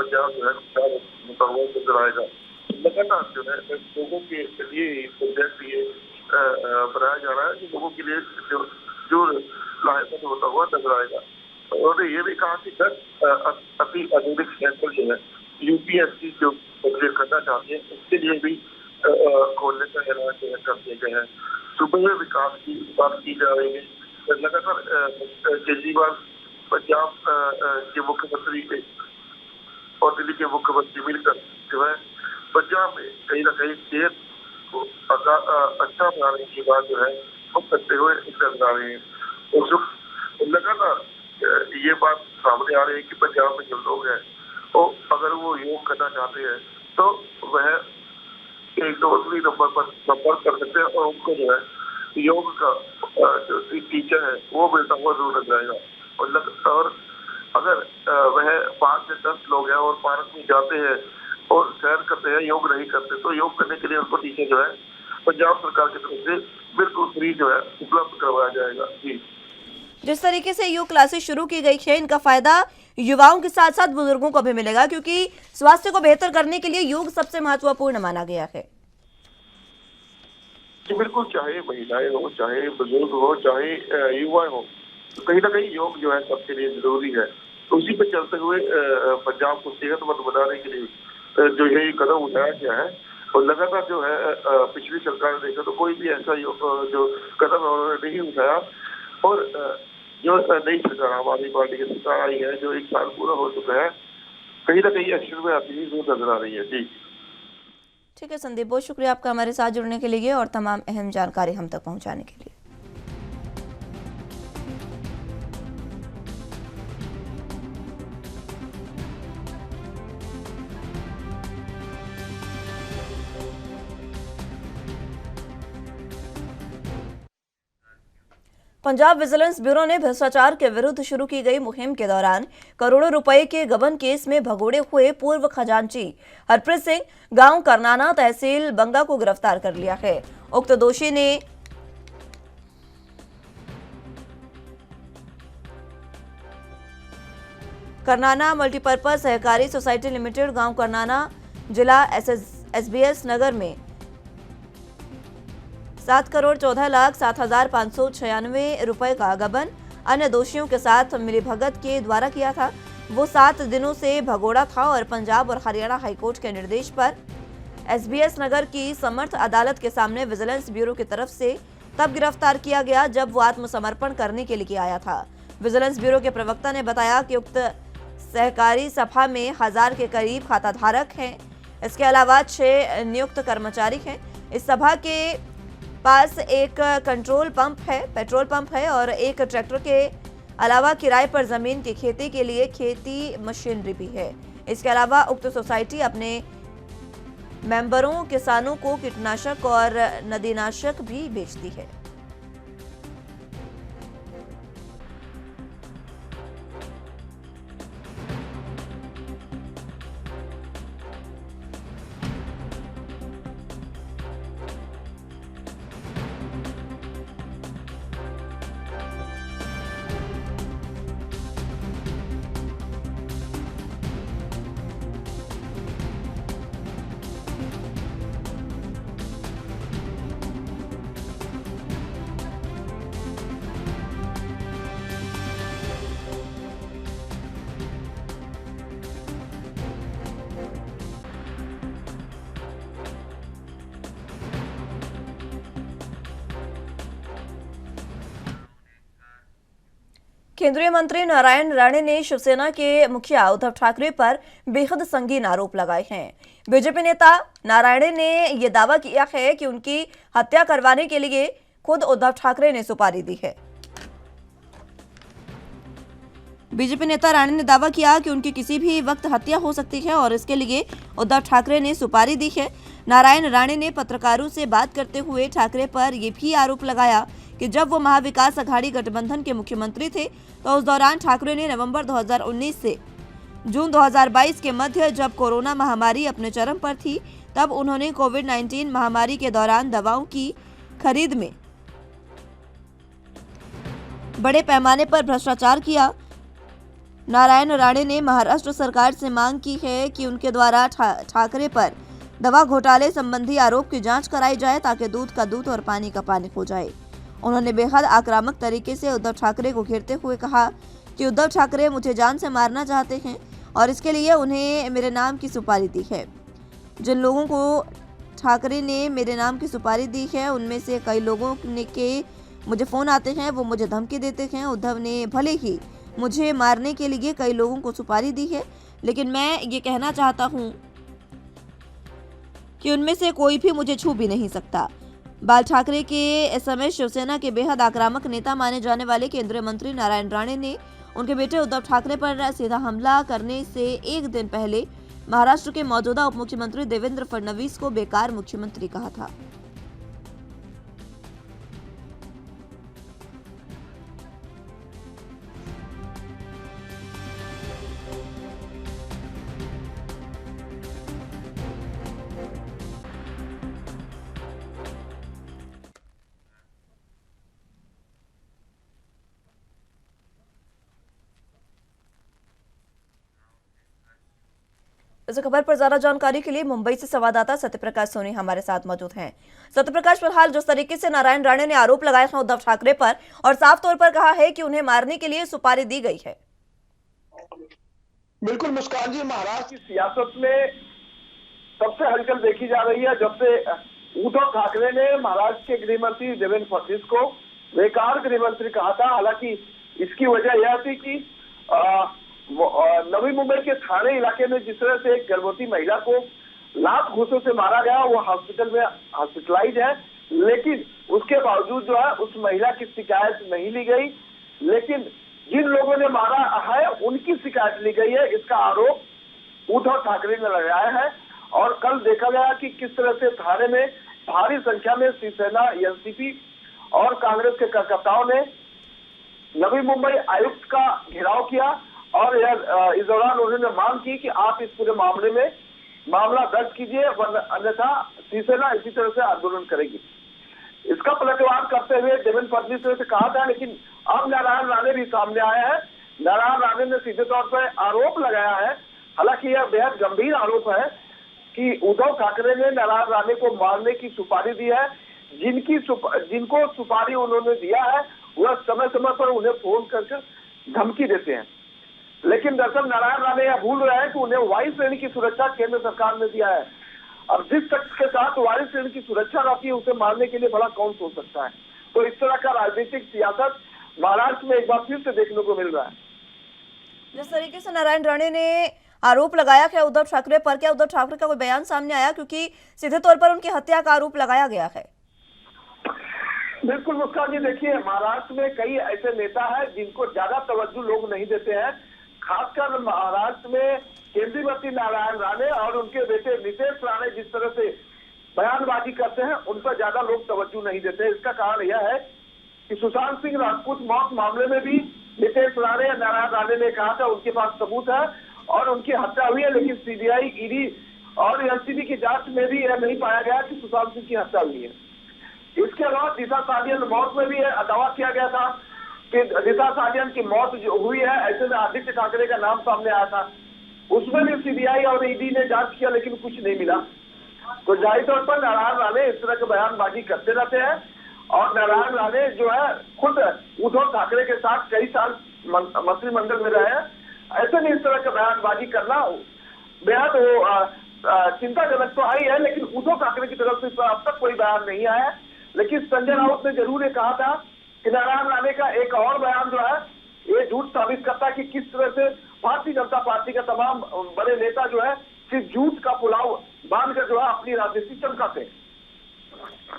पंजाब जो है नजर आएगा। लगातार जो है लोगों के लिए प्रोजेक्ट ये बनाया जा रहा है कि लोगों के लिए जो लाहेमंद होता हुआ नजर आएगा। और ये भी कहा कि 10 अति आधुनिक सेंटर जो है यूपीएससी जो बच्चे करना चाहते हैं उसके लिए भी खोलने का ऐलान जो है कर दिया गया है। सुबह में विकास की बात की जा रही है। लगातार केजरीवाल पंजाब के मुख्यमंत्री और दिल्ली के मुख्यमंत्री मिलकर जो है पंजाब में कहीं ना कहीं सेहत को अच्छा बनाने की बात जो है वो करते हुए नजर आ रहे हैं। और लगातार ये बात सामने आ रही है कि पंजाब में जो लोग हैं वो अगर वो योग करना चाहते हैं तो वह एक टोल फ्री नंबर पर संपर्क कर सकते हैं और उनको जो है योग का जो टीचर है वो मिलता हुआ जरूर नजर आएगा। और अगर वह 5 से 10 लोग हैं और पार्क में जाते हैं और सैर करते हैं, योग नहीं करते, तो योग करने के लिए उनको टीचर जो है पंजाब सरकार की तरफ से बिल्कुल फ्री जो है उपलब्ध करवाया जाएगा। जी, जिस तरीके से योग क्लासेस शुरू की गई है, इनका फायदा युवाओं के साथ साथ बुजुर्गों को भी मिलेगा, क्योंकि स्वास्थ्य को बेहतर करने के लिए योग सबसे महत्वपूर्ण माना गया है। जी बिल्कुल, चाहे महिलाएं हो, चाहे बुजुर्ग हो, चाहे युवा हो, तो कहीं ना कहीं योग जो है सबके लिए जरूरी है। तो उसी पे चलते हुए पंजाब को सेहतमंद बनाने के लिए जो ये कदम उठाया गया है और लगातार जो है पिछली सरकार ने देखा तो कोई भी ऐसा जो कदम उन्होंने नहीं उठाया। और जो नई सरकार आम आदमी पार्टी की सरकार आई है, जो 1 साल पूरा हो चुका है, कहीं ना कहीं एक्शन में आती हुई नजर आ रही है। जी ठीक है संदीप, बहुत शुक्रिया आपका हमारे साथ जुड़ने के लिए और तमाम अहम जानकारी हम तक पहुंचाने के लिए। पंजाब विजिलेंस ब्यूरो ने भ्रष्टाचार के विरुद्ध शुरू की गई मुहिम के दौरान करोड़ों रुपए के गबन केस में भगोड़े हुए पूर्व खजांची हरप्रीत सिंह गांव करनाना तहसील बंगा को गिरफ्तार कर लिया है। उक्त दोषी ने करनाना मल्टीपर्पज सहकारी सोसाइटी लिमिटेड गांव करनाना जिला एसबीएस नगर में 7,14,07,596 रुपए का गबन अन्य दोषियों के साथ मिलीभगत के द्वारा किया था। वो 7 दिनों से भगोड़ा था और पंजाब और हरियाणा हाईकोर्ट के निर्देश पर एसबीएस नगर की समर्थ अदालत के सामने विजिलेंस ब्यूरो की तरफ से तब गिरफ्तार किया गया जब वो आत्मसमर्पण करने के लिए आया था। विजिलेंस ब्यूरो के प्रवक्ता ने बताया कि उक्त सहकारी सभा में 1000 के करीब खाताधारक हैं। इसके अलावा 6 नियुक्त कर्मचारी हैं। इस सभा के पास एक पेट्रोल पंप है और एक ट्रैक्टर के अलावा किराए पर जमीन की खेती के लिए खेती मशीनरी भी है। इसके अलावा उक्त सोसाइटी अपने मेंबरों किसानों को कीटनाशक और नदीनाशक भी बेचती है। केंद्रीय मंत्री नारायण राणे ने शिवसेना के मुखिया उद्धव ठाकरे पर बेहद संगीन आरोप लगाए हैं। बीजेपी नेता नारायण ने यह दावा किया है कि उनकी हत्या करवाने के लिए खुद उद्धव ठाकरे ने सुपारी दी है। बीजेपी नेता राणे ने दावा किया कि उनकी किसी भी वक्त हत्या हो सकती है और इसके लिए उद्धव ठाकरे ने सुपारी दी है। नारायण राणे ने पत्रकारों से बात करते हुए ठाकरे पर यह भी आरोप लगाया कि जब वो महाविकास अघाड़ी गठबंधन के मुख्यमंत्री थे तो उस दौरान ठाकरे ने नवंबर 2019 से जून 2022 के मध्य, जब कोरोना महामारी अपने चरम पर थी, तब उन्होंने कोविड-19 महामारी के दौरान दवाओं की खरीद में बड़े पैमाने पर भ्रष्टाचार किया। नारायण राणे ने महाराष्ट्र सरकार से मांग की है कि उनके द्वारा ठाकरे पर दवा घोटाले संबंधी आरोप की जांच कराई जाए ताकि दूध का दूध और पानी का पानी हो जाए। उन्होंने बेहद आक्रामक तरीके से उद्धव ठाकरे को घेरते हुए कहा कि उद्धव ठाकरे मुझे जान से मारना चाहते हैं और इसके लिए उन्हें मेरे नाम की सुपारी दी है। जिन लोगों को ठाकरे ने मेरे नाम की सुपारी दी है उनमें से कई लोगों के मुझे फ़ोन आते हैं, वो मुझे धमकी देते हैं। उद्धव ने भले ही मुझे मारने के लिए कई लोगों को सुपारी दी है, लेकिन मैं ये कहना चाहता हूँ कि उनमें से कोई भी मुझे छू भी नहीं सकता। बाल ठाकरे के समय शिवसेना के बेहद आक्रामक नेता माने जाने वाले केंद्रीय मंत्री नारायण राणे ने उनके बेटे उद्धव ठाकरे पर सीधा हमला करने से एक दिन पहले महाराष्ट्र के मौजूदा उप मुख्यमंत्री देवेंद्र फडणवीस को बेकार मुख्यमंत्री कहा था। इस खबर पर ज्यादा जानकारी के लिए मुंबई से संवाददाता सत्यप्रकाश सोनी हमारे साथ मौजूद हैं। सत्यप्रकाश, फिलहाल जिस तरीके से नारायण राणे ने आरोप लगाए हैं उद्धव ठाकरे पर और साफ तौर पर कहा है कि उन्हें मारने के लिए सुपारी दी गई है। बिल्कुल मुस्कान जी, महाराष्ट्र की सियासत में सबसे हलचल देखी जा रही है जब से उद्धव ठाकरे ने महाराष्ट्र के गृहमंत्री देवेंद्र फडणवीस को बेकार गृहमंत्री कहा था। हालांकि इसकी वजह यह थी कि नवी मुंबई के थाने इलाके में जिस तरह से एक गर्भवती महिला को लात घूंसों से मारा गया, वो हॉस्पिटल में हॉस्पिटलाइज है, लेकिन उसके बावजूद जो है उस महिला की शिकायत नहीं ली गई। लेकिन जिन लोगों ने मारा है उनकी शिकायत ली गई है, इसका आरोप उद्धव ठाकरे ने लगाया है। और कल देखा गया कि किस तरह से थाने में भारी संख्या में शिवसेना, एनसीपी और कांग्रेस के कार्यकर्ताओं ने नवी मुंबई आयुक्त का घेराव किया और इस दौरान उन्होंने मांग की कि आप इस पूरे मामले में मामला दर्ज कीजिए, वरना अन्यथा शिवसेना इसी तरह से आंदोलन करेगी। इसका पलटवार करते हुए देवेंद्र फडणवीस ने कहा था, लेकिन अब नारायण राणे भी सामने आया है। नारायण राणे ने सीधे तौर पर आरोप लगाया है, हालांकि यह बेहद गंभीर आरोप है, कि उद्धव ठाकरे ने नारायण राणे को मारने की सुपारी दी है। जिनको सुपारी उन्होंने दिया है वह समय समय पर उन्हें फोन करके धमकी देते हैं, लेकिन दरअसल नारायण राणे यह भूल रहे हैं कि उन्हें वायु श्रेणी की सुरक्षा केंद्र सरकार ने दिया है। अब जिस शख्स के साथ वायु श्रेणी की सुरक्षा रहती है उसे मारने के लिए भला कौन सोच सकता है। तो इस तरह का राजनीतिक सियासत महाराष्ट्र में एक बार फिर से देखने को मिल रहा है। जिस तरीके से नारायण राणे ने आरोप लगाया क्या उद्धव ठाकरे पर, क्या उद्धव ठाकरे का कोई बयान सामने आया, क्योंकि सीधे तौर पर उनकी हत्या का आरोप लगाया गया है? बिल्कुल मुस्कान जी, देखिए महाराष्ट्र में कई ऐसे नेता हैं जिनको ज्यादा तवज्जो लोग नहीं देते हैं। खासकर महाराष्ट्र में केंद्रीय मंत्री नारायण राणे और उनके बेटे नीतीश राणे जिस तरह से बयानबाजी करते हैं उन पर ज्यादा लोग तवज्जो नहीं देते। इसका कारण यह है कि सुशांत सिंह राजपूत मौत मामले में भी नीतीश राणे या नारायण राणे ने कहा था उनके पास सबूत है और उनकी हत्या हुई है, लेकिन सीबीआई, ईडी और एनसीबी की जांच में भी यह नहीं पाया गया कि सुशांत सिंह की हत्या हुई है। इसके अलावा दिशा सालियन मौत में भी दावा किया गया था कि दिशा सालियन की मौत जो हुई है, ऐसे में आदित्य ठाकरे का नाम सामने आया था। उसमें भी सीबीआई और ईडी ने जांच किया, लेकिन कुछ नहीं मिला। तो जाहिर तौर पर नारायण राणे इस तरह की बयानबाजी करते रहते हैं और नारायण राणे जो है खुद उद्धव ठाकरे के साथ कई साल मंत्रिमंडल में रहे हैं। ऐसे में इस तरह का बयानबाजी करना बेहद चिंताजनक तो आई है, लेकिन उद्धव ठाकरे की तरफ से अब तक कोई बयान नहीं आया है। लेकिन संजय राउत ने जरूर ये कहा था कि नारायण राणे का एक और बयान जो है ये झूठ साबित करता है कि किस तरह से भारतीय जनता पार्टी का तमाम बड़े नेता जो है सिर्फ झूठ का पुलाव बांधकर जो है अपनी राजनीति चमकाते हैं।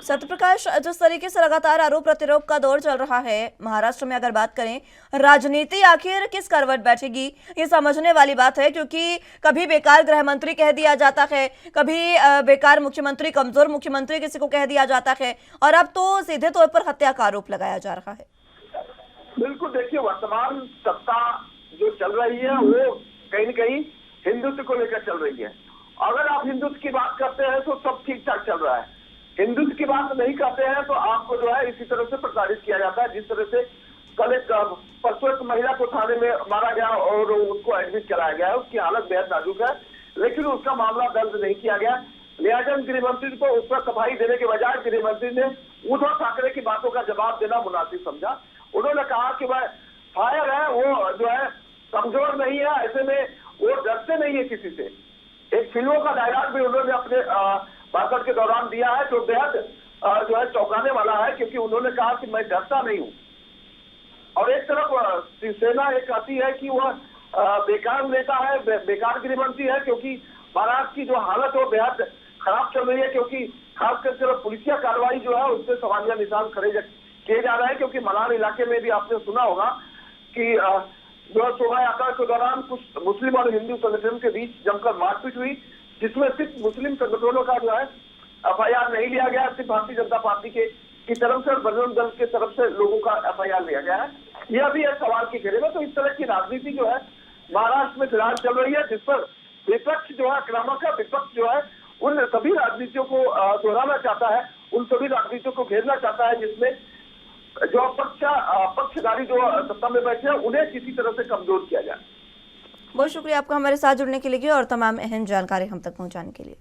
सत्यप्रकाश, जिस तरीके से लगातार आरोप प्रत्यारोप का दौर चल रहा है महाराष्ट्र में, अगर बात करें राजनीति आखिर किस करवट बैठेगी ये समझने वाली बात है, क्योंकि कभी बेकार गृह मंत्री कह दिया जाता है, कभी बेकार मुख्यमंत्री, कमजोर मुख्यमंत्री किसी को कह दिया जाता है, और अब तो सीधे तौर पर हत्या का आरोप लगाया जा रहा है। बिल्कुल, देखिए वर्तमान सत्ता जो चल रही है वो कहीं न कहीं हिंदुत्व को लेकर चल रही है। अगर आप हिंदुत्व की बात करते हैं तो सब ठीक ठाक चल रहा है, हिंदुत्व की बात नहीं करते हैं तो आपको जो है इसी तरह से प्रताड़ित किया जाता है। जिस तरह से कल परसों एक महिला को थाने में मारा गया और उसको एडमिट कराया गया है, उसकी हालत बेहद नाजुक है, लेकिन उसका मामला दर्ज नहीं किया गया। लिहाजा गृहमंत्री को उस पर सफाई देने के बजाय गृहमंत्री ने उद्धव ठाकरे की बातों का जवाब देना मुनासिब समझा। उन्होंने कहा कि वह फायर है, वो जो है कमजोर नहीं है, ऐसे में वो डरते नहीं है किसी से। एक फिल्मों का डायलॉग भी उन्होंने अपने भाषण के दौरान दिया है जो बेहद जो है चौंकाने वाला है, क्योंकि उन्होंने कहा कि मैं डरता नहीं हूँ। और एक तरफ शिवसेना ये कहती है कि वह बेकार नेता है, बेकार गृहमंत्री है, क्योंकि महाराष्ट्र की जो हालत है वो बेहद खराब चल रही है, क्योंकि खासकर पुलिसिया कार्रवाई जो है उससे सवालिया निशान खड़े किए जा रहे हैं। क्योंकि मलान इलाके में भी आपने सुना होगा कि जो शोभा यात्रा के दौरान कुछ मुस्लिम और हिंदू संगठन के बीच जमकर मारपीट हुई, जिसमें सिर्फ मुस्लिम संगठनों का जो है एफआईआर नहीं लिया गया, सिर्फ भारतीय जनता पार्टी की तरफ से और बजरंग दल की तरफ से लोगों का एफआईआर लिया गया है। यह भी एक सवाल की घेरे में। तो इस तरह की राजनीति जो है महाराष्ट्र में फिलहाल चल रही है, जिस पर विपक्ष जो है आक्रामक है। विपक्ष जो है उन सभी राजनीतियों को दोहराना चाहता है, उन सभी राजनीतियों को घेरना चाहता है जिसमें जो पक्षधारी जो सत्ता में बैठे हैं उन्हें किसी तरह से कमजोर किया जाए। बहुत शुक्रिया आपका हमारे साथ जुड़ने के लिए और तमाम अहम जानकारी हम तक पहुंचाने के लिए।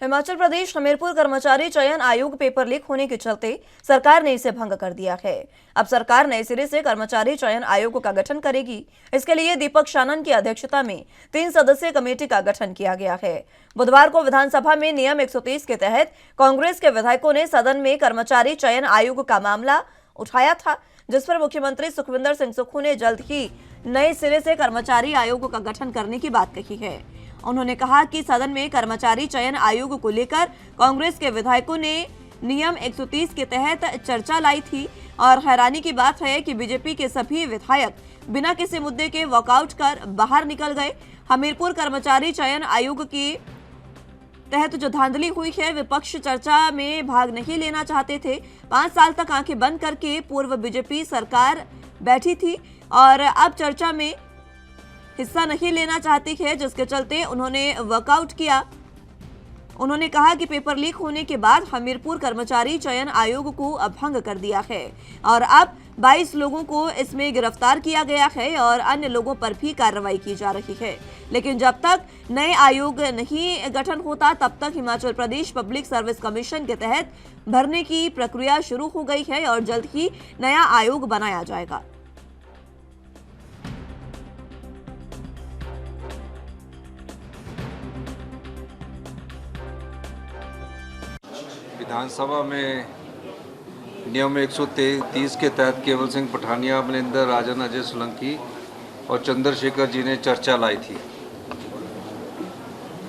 हिमाचल प्रदेश हमीरपुर कर्मचारी चयन आयोग पेपर लीक होने के चलते सरकार ने इसे भंग कर दिया है। अब सरकार नए सिरे से कर्मचारी चयन आयोग का गठन करेगी। इसके लिए दीपक शानन की अध्यक्षता में 3 सदस्यीय कमेटी का गठन किया गया है। बुधवार को विधानसभा में नियम 130 के तहत कांग्रेस के विधायकों ने सदन में कर्मचारी चयन आयोग का मामला उठाया था, जिस पर मुख्यमंत्री सुखविंदर सिंह सुक्खू ने जल्द ही नए सिरे से कर्मचारी आयोग का गठन करने की बात कही है। उन्होंने कहा कि सदन में कर्मचारी चयन आयोग को लेकर कांग्रेस के विधायकों ने नियम 130 के तहत चर्चा लाई थी और हैरानी की बात है कि बीजेपी के सभी विधायक बिना किसी मुद्दे के वॉकआउट कर बाहर निकल गए। हमीरपुर कर्मचारी चयन आयोग के तहत जो धांधली हुई है, विपक्ष चर्चा में भाग नहीं लेना चाहते थे। 5 साल तक आंखें बंद करके पूर्व बीजेपी सरकार बैठी थी और अब चर्चा में हिस्सा नहीं लेना चाहती है, जिसके चलते उन्होंने वर्कआउट किया। उन्होंने कहा कि पेपर लीक होने के बाद हमीरपुर कर्मचारी चयन आयोग को अभंग कर दिया है और अब 22 लोगों को इसमें गिरफ्तार किया गया है और अन्य लोगों पर भी कार्रवाई की जा रही है। लेकिन जब तक नए आयोग नहीं गठन होता, तब तक Himachal Pradesh public service commission के तहत भरने की प्रक्रिया शुरू हो गई है और जल्द ही नया आयोग बनाया जाएगा। विधानसभा में नियम 130 के तहत केवल सिंह पठानिया, मनिंदर राजन, अजय सोलंकी और चंद्रशेखर जी ने चर्चा लाई थी।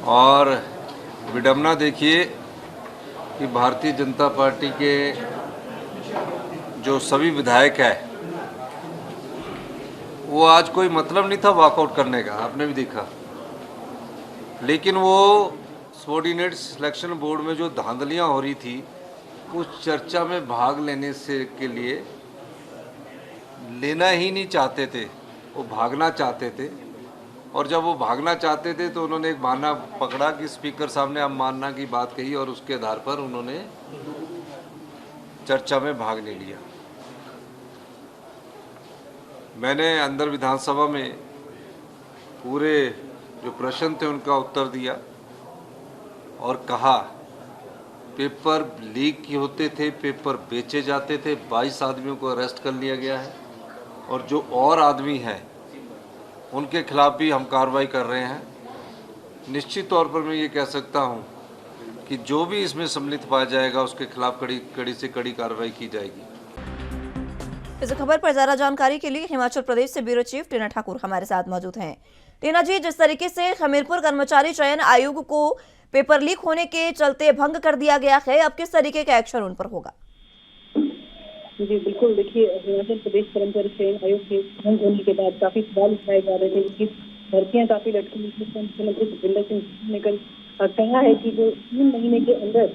और विडंबना देखिए कि भारतीय जनता पार्टी के जो सभी विधायक हैं, वो आज कोई मतलब नहीं था वॉकआउट करने का, आपने भी देखा। लेकिन वो सबॉर्डिनेट सिलेक्शन बोर्ड में जो धांधलियां हो रही थी, उस चर्चा में भाग लेने से के लिए लेना ही नहीं चाहते थे, वो भागना चाहते थे। और जब वो भागना चाहते थे तो उन्होंने एक बहाना पकड़ा कि स्पीकर साहब ने अब मानना की बात कही और उसके आधार पर उन्होंने चर्चा में भाग नहीं लिया। मैंने अंदर विधानसभा में पूरे जो प्रश्न थे उनका उत्तर दिया और कहा पेपर लीक होते थे, पेपर बेचे जाते थे, 22 आदमियों को अरेस्ट कर लिया गया है और जो और आदमी हैं उनके खिलाफ भी हम कार्रवाई कर रहे हैं। निश्चित तौर पर मैं ये कह सकता हूँ कि जो भी इसमें सम्मिलित पाया जाएगा उसके खिलाफ कड़ी से कड़ी कार्रवाई की जाएगी। इस खबर पर ज्यादा जानकारी के लिए हिमाचल प्रदेश से ब्यूरो चीफ टीना ठाकुर हमारे साथ मौजूद हैं। टीना जी, जिस तरीके से हमीरपुर कर्मचारी चयन आयोग को पेपर लीक होने के चलते भंग कर दिया गया है, अब किस तरीके का एक्शन उन पर होगा? जी बिल्कुल, देखिए हिमाचल प्रदेश कर्मचारी चयन आयोग के भंग होने के बाद काफी सवाल उठाए जा रहे थे कि भर्तियां काफी लटकी। मुख्यमंत्री सुखविंदर सिंह ने कल कहा है कि जो 3 महीने के अंदर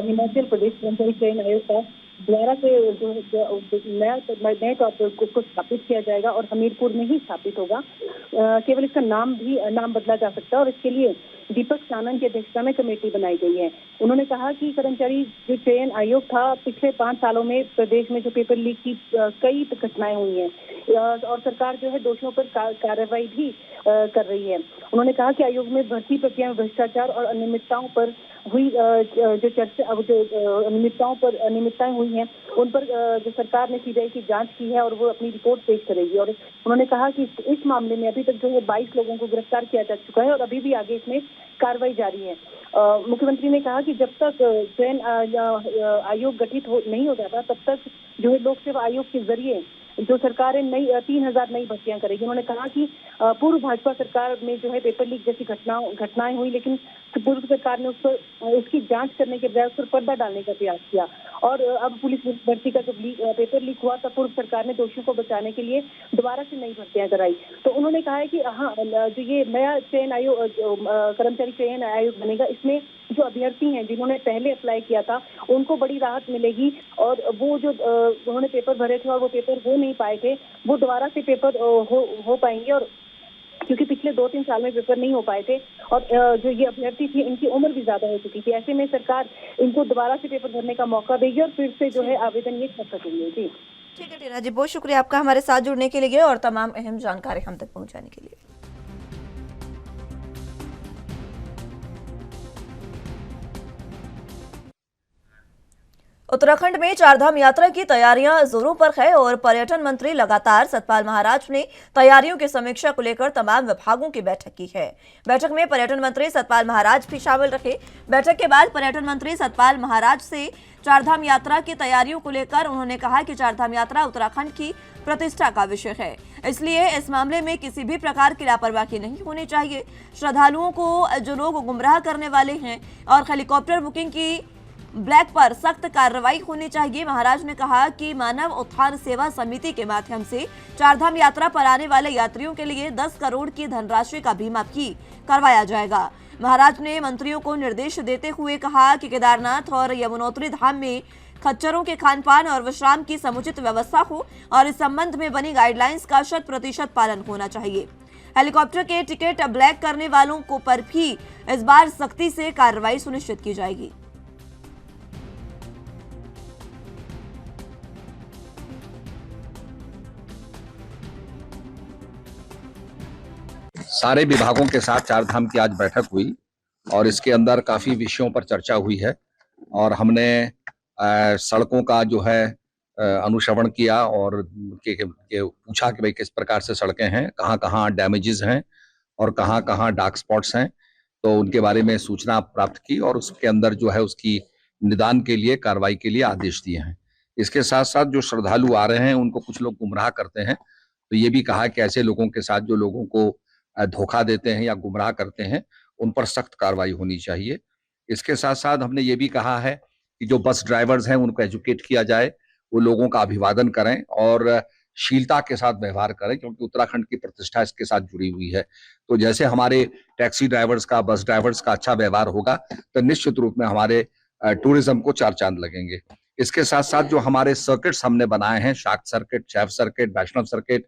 हिमाचल प्रदेश कर्मचारी चयन आयोग का द्वारा से जो नए तौर पर उसको स्थापित किया जाएगा और हमीरपुर में ही स्थापित होगा। केवल इसका नाम बदला जा सकता है और इसके लिए दीपक शानन की अध्यक्षता में कमेटी बनाई गई है। उन्होंने कहा कि कर्मचारी जो चयन आयोग था, पिछले 5 सालों में प्रदेश में जो पेपर लीक की कई घटनाएं हुई हैं और सरकार जो है दोषियों पर कार्रवाई भी कर रही है। उन्होंने कहा कि आयोग में भर्ती प्रक्रिया में भ्रष्टाचार और अनियमितताओं पर हुई जो चर्चा, जो अनियमितताएं हुई हैं उन पर जो सरकार ने सीबीआई की जांच की है और वो अपनी रिपोर्ट पेश करेगी। और उन्होंने कहा कि इस मामले में अभी तक जो है 22 लोगों को गिरफ्तार किया जा चुका है और अभी भी आगे इसमें कार्रवाई जारी है। मुख्यमंत्री ने कहा कि जब तक चयन आयोग गठित नहीं हो जाता, तब तक जो है लोक सेवा आयोग के जरिए जो सरकार है 3000 नई भर्तियां करेगी। उन्होंने कहा कि पूर्व भाजपा सरकार में जो है पेपर लीक जैसी घटनाएं हुई, लेकिन पूर्व सरकार ने उसकी जांच करने के बजाय उस पर पर्दा डालने का प्रयास किया और अब पुलिस भर्ती का जब पेपर लीक हुआ तब पूर्व सरकार ने दोषियों को बचाने के लिए दोबारा से नई भर्तियां कराई। तो उन्होंने कहा है कि हाँ, जो ये नया चयन आयोग कर्मचारी चयन आयोग बनेगा, इसमें जो अभ्यर्थी हैं जिन्होंने पहले अप्लाई किया था उनको बड़ी राहत मिलेगी और वो जो उन्होंने पेपर भरे थे और वो पेपर हो नहीं पाए थे, वो दोबारा से पेपर हो पाएंगे। और क्योंकि पिछले 2-3 साल में पेपर नहीं हो पाए थे और जो ये अभ्यर्थी थी इनकी उम्र भी ज्यादा हो चुकी थी, ऐसे में सरकार इनको दोबारा से पेपर भरने का मौका देगी और फिर से जो है आवेदन ये कर सकेंगे। जी ठीक है टीना जी, बहुत शुक्रिया आपका हमारे साथ जुड़ने के लिए और तमाम अहम जानकारी हम तक पहुंचाने के लिए। उत्तराखंड में चारधाम यात्रा की तैयारियां जोरों पर है और पर्यटन मंत्री लगातार सतपाल महाराज ने तैयारियों की समीक्षा को लेकर तमाम विभागों की बैठक की है। बैठक में पर्यटन मंत्री सतपाल महाराज भी शामिल रहे। बैठक के बाद पर्यटन मंत्री सतपाल महाराज से चारधाम यात्रा की तैयारियों को लेकर उन्होंने कहा कि चारधाम यात्रा उत्तराखंड की प्रतिष्ठा का विषय है, इसलिए इस मामले में किसी भी प्रकार की लापरवाही नहीं होनी चाहिए। श्रद्धालुओं को जो लोग गुमराह करने वाले हैं और हेलीकॉप्टर बुकिंग की ब्लैक पर सख्त कार्रवाई होनी चाहिए। महाराज ने कहा कि मानव उत्थान सेवा समिति के माध्यम से चारधाम यात्रा पर आने वाले यात्रियों के लिए 10 करोड़ की धनराशि का बीमा भी करवाया जाएगा। महाराज ने मंत्रियों को निर्देश देते हुए कहा कि केदारनाथ और यमुनोत्री धाम में खच्चरों के खान पान और विश्राम की समुचित व्यवस्था हो और इस संबंध में बनी गाइडलाइंस का 100% पालन होना चाहिए। हेलीकॉप्टर के टिकट ब्लैक करने वालों को पर भी इस बार सख्ती से कार्रवाई सुनिश्चित की जाएगी। सारे विभागों के साथ चारधाम की आज बैठक हुई और इसके अंदर काफी विषयों पर चर्चा हुई है और हमने सड़कों का जो है अनुश्रवण किया और पूछा कि भाई किस प्रकार से सड़कें हैं, कहाँ कहाँ डैमेजेस हैं और कहाँ कहाँ डार्क स्पॉट्स हैं, तो उनके बारे में सूचना प्राप्त की और उसके अंदर जो है उसकी निदान के लिए कार्रवाई के लिए आदेश दिए हैं। इसके साथ साथ जो श्रद्धालु आ रहे हैं उनको कुछ लोग गुमराह करते हैं, तो ये भी कहा कि ऐसे लोगों के साथ जो लोगों को धोखा देते हैं या गुमराह करते हैं उन पर सख्त कार्रवाई होनी चाहिए। इसके साथ साथ हमने ये भी कहा है कि जो बस ड्राइवर्स हैं उनको एजुकेट किया जाए, वो लोगों का अभिवादन करें और शीलता के साथ व्यवहार करें, क्योंकि उत्तराखंड की प्रतिष्ठा इसके साथ जुड़ी हुई है। तो जैसे हमारे टैक्सी ड्राइवर्स का, बस ड्राइवर्स का अच्छा व्यवहार होगा तो निश्चित रूप में हमारे टूरिज्म को 4 चांद लगेंगे। इसके साथ साथ जो हमारे सर्किट्स हमने बनाए हैं, शाक्त सर्किट, शैव सर्किट, वैष्णव सर्किट,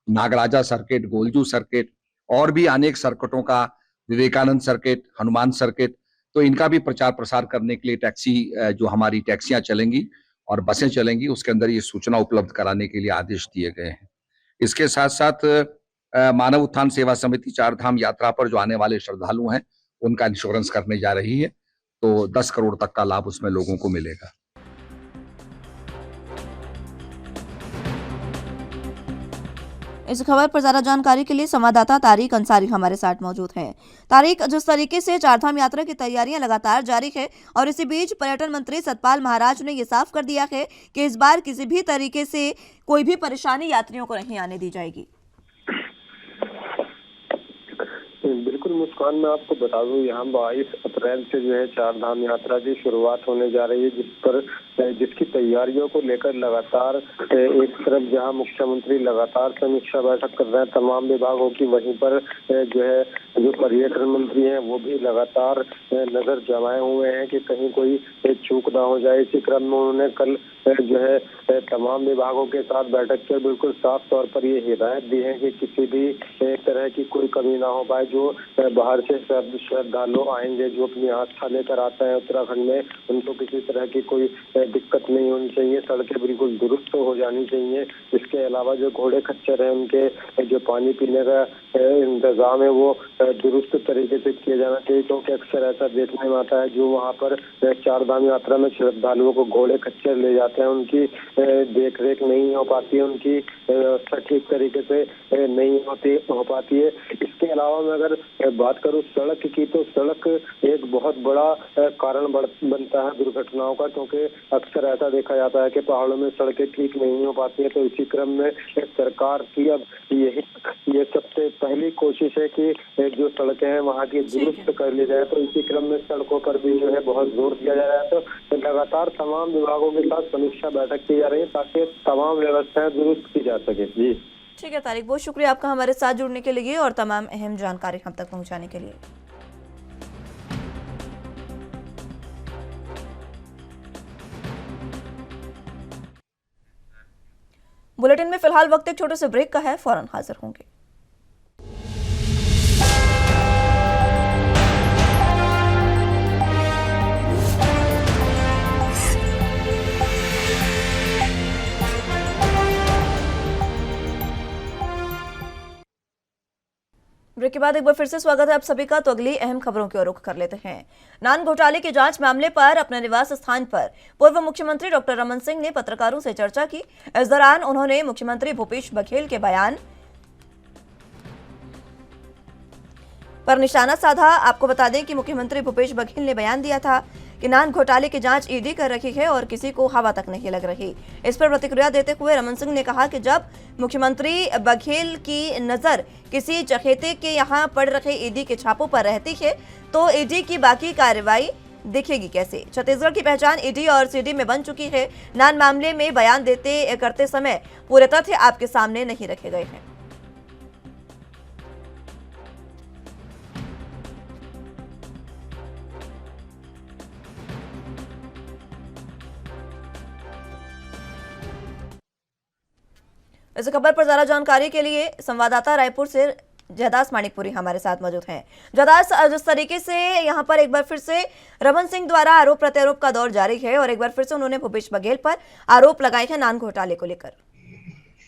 नागराजा सर्किट, गोलजू सर्किट और भी अनेक सर्किटों का, विवेकानंद सर्किट, हनुमान सर्किट, तो इनका भी प्रचार प्रसार करने के लिए टैक्सी जो हमारी टैक्सियां चलेंगी और बसें चलेंगी उसके अंदर ये सूचना उपलब्ध कराने के लिए आदेश दिए गए हैं। इसके साथ साथ मानव उत्थान सेवा समिति चारधाम यात्रा पर जो आने वाले श्रद्धालु हैं उनका इंश्योरेंस करने जा रही है, तो 10 करोड़ तक का लाभ उसमें लोगों को मिलेगा। इस खबर पर ज्यादा जानकारी के लिए संवाददाता तारिक अंसारी हमारे साथ मौजूद हैं। तारिक, जिस तरीके से चारधाम यात्रा की तैयारियां लगातार जारी है और इसी बीच पर्यटन मंत्री सतपाल महाराज ने यह साफ कर दिया है कि इस बार किसी भी तरीके से कोई भी परेशानी यात्रियों को नहीं आने दी जाएगी। बिल्कुल मुस्कान, मैं आपको बता दूं यहाँ 22 अप्रैल से जो है चारधाम यात्रा की शुरुआत होने जा रही है, जिसकी तैयारियों को लेकर लगातार एक तरफ जहां मुख्यमंत्री लगातार समीक्षा बैठक कर रहे हैं तमाम विभागों की, वहीं पर जो है जो पर्यटन मंत्री हैं वो भी लगातार नजर जमाए हुए हैं कि कहीं कोई चूक ना हो जाए। इसी क्रम में उन्होंने कल जो है तमाम विभागों के साथ बैठक कर बिल्कुल साफ तौर पर ये हिदायत दी है कि किसी भी तरह की कोई कमी ना हो पाए। जो बाहर से श्रद्धालु आएंगे, जो अपनी आस्था लेकर आते हैं उत्तराखंड में, उनको किसी तरह की कोई दिक्कत नहीं होनी चाहिए। सड़कें बिल्कुल दुरुस्त हो जानी चाहिए। इसके अलावा जो घोड़े खच्चर हैं उनके जो पानी पीने का इंतजाम है वो दुरुस्त तरीके से किया जाना चाहिए, क्योंकि अक्सर ऐसा देखने में आता है जो वहाँ पर चारधाम यात्रा में श्रद्धालुओं को घोड़े खच्चर ले जाते हैं, उनकी देख रेख नहीं हो पाती है, उनकी व्यवस्था ठीक तरीके से नहीं हो पाती है। इसके अलावा मैं अगर बात करूँ सड़क की, तो सड़क एक बहुत बड़ा कारण बनता है दुर्घटनाओं का, क्योंकि अक्सर ऐसा देखा जाता है कि पहाड़ों में सड़कें ठीक नहीं हो पाती है। तो इसी क्रम में सरकार की अब ये सबसे पहली कोशिश है कि जो सड़कें हैं वहाँ की दुरुस्त कर ली जाए। तो इसी क्रम में सड़कों पर भी जो है बहुत जोर दिया जा रहा है। तो लगातार तमाम विभागों के साथ समीक्षा बैठक की जा रही है ताकि तमाम व्यवस्थाएं दुरुस्त की जा सके। जी ठीक है तारिक, बहुत शुक्रिया आपका हमारे साथ जुड़ने के लिए और तमाम अहम जानकारी हम तक पहुंचाने के लिए। बुलेटिन में फिलहाल वक्त एक छोटे से ब्रेक का है, फौरन हाजिर होंगे। ब्रेक के बाद एक बार फिर से स्वागत है आप सभी का। तो अगली अहम खबरों की ओर रुख कर लेते हैं। नान घोटाले की जांच मामले पर अपने निवास स्थान पर पूर्व मुख्यमंत्री डॉक्टर रमन सिंह ने पत्रकारों से चर्चा की। इस दौरान उन्होंने मुख्यमंत्री भूपेश बघेल के बयान पर निशाना साधा। आपको बता दें कि मुख्यमंत्री भूपेश बघेल ने बयान दिया था कि नान घोटाले की जांच ईडी कर रही है और किसी को हवा तक नहीं लग रही। इस पर प्रतिक्रिया देते हुए रमन सिंह ने कहा कि जब मुख्यमंत्री बघेल की नजर किसी चहेते के यहां पड़ रहे ईडी के छापों पर रहती है तो ईडी की बाकी कार्रवाई दिखेगी कैसे। छत्तीसगढ़ की पहचान ईडी और सीडी में बन चुकी है। नान मामले में बयान करते समय पूरे तथ्य आपके सामने नहीं रखे गए हैं। इस खबर पर ज्यादा जानकारी के लिए संवाददाता रायपुर से जयदास मानिकपुरी हमारे साथ मौजूद हैं। जयदास, जिस तरीके से यहाँ पर एक बार फिर से रमन सिंह द्वारा आरोप प्रत्यारोप का दौर जारी है और एक बार फिर से उन्होंने भूपेश बघेल पर आरोप लगाए हैं नान घोटाले को लेकर।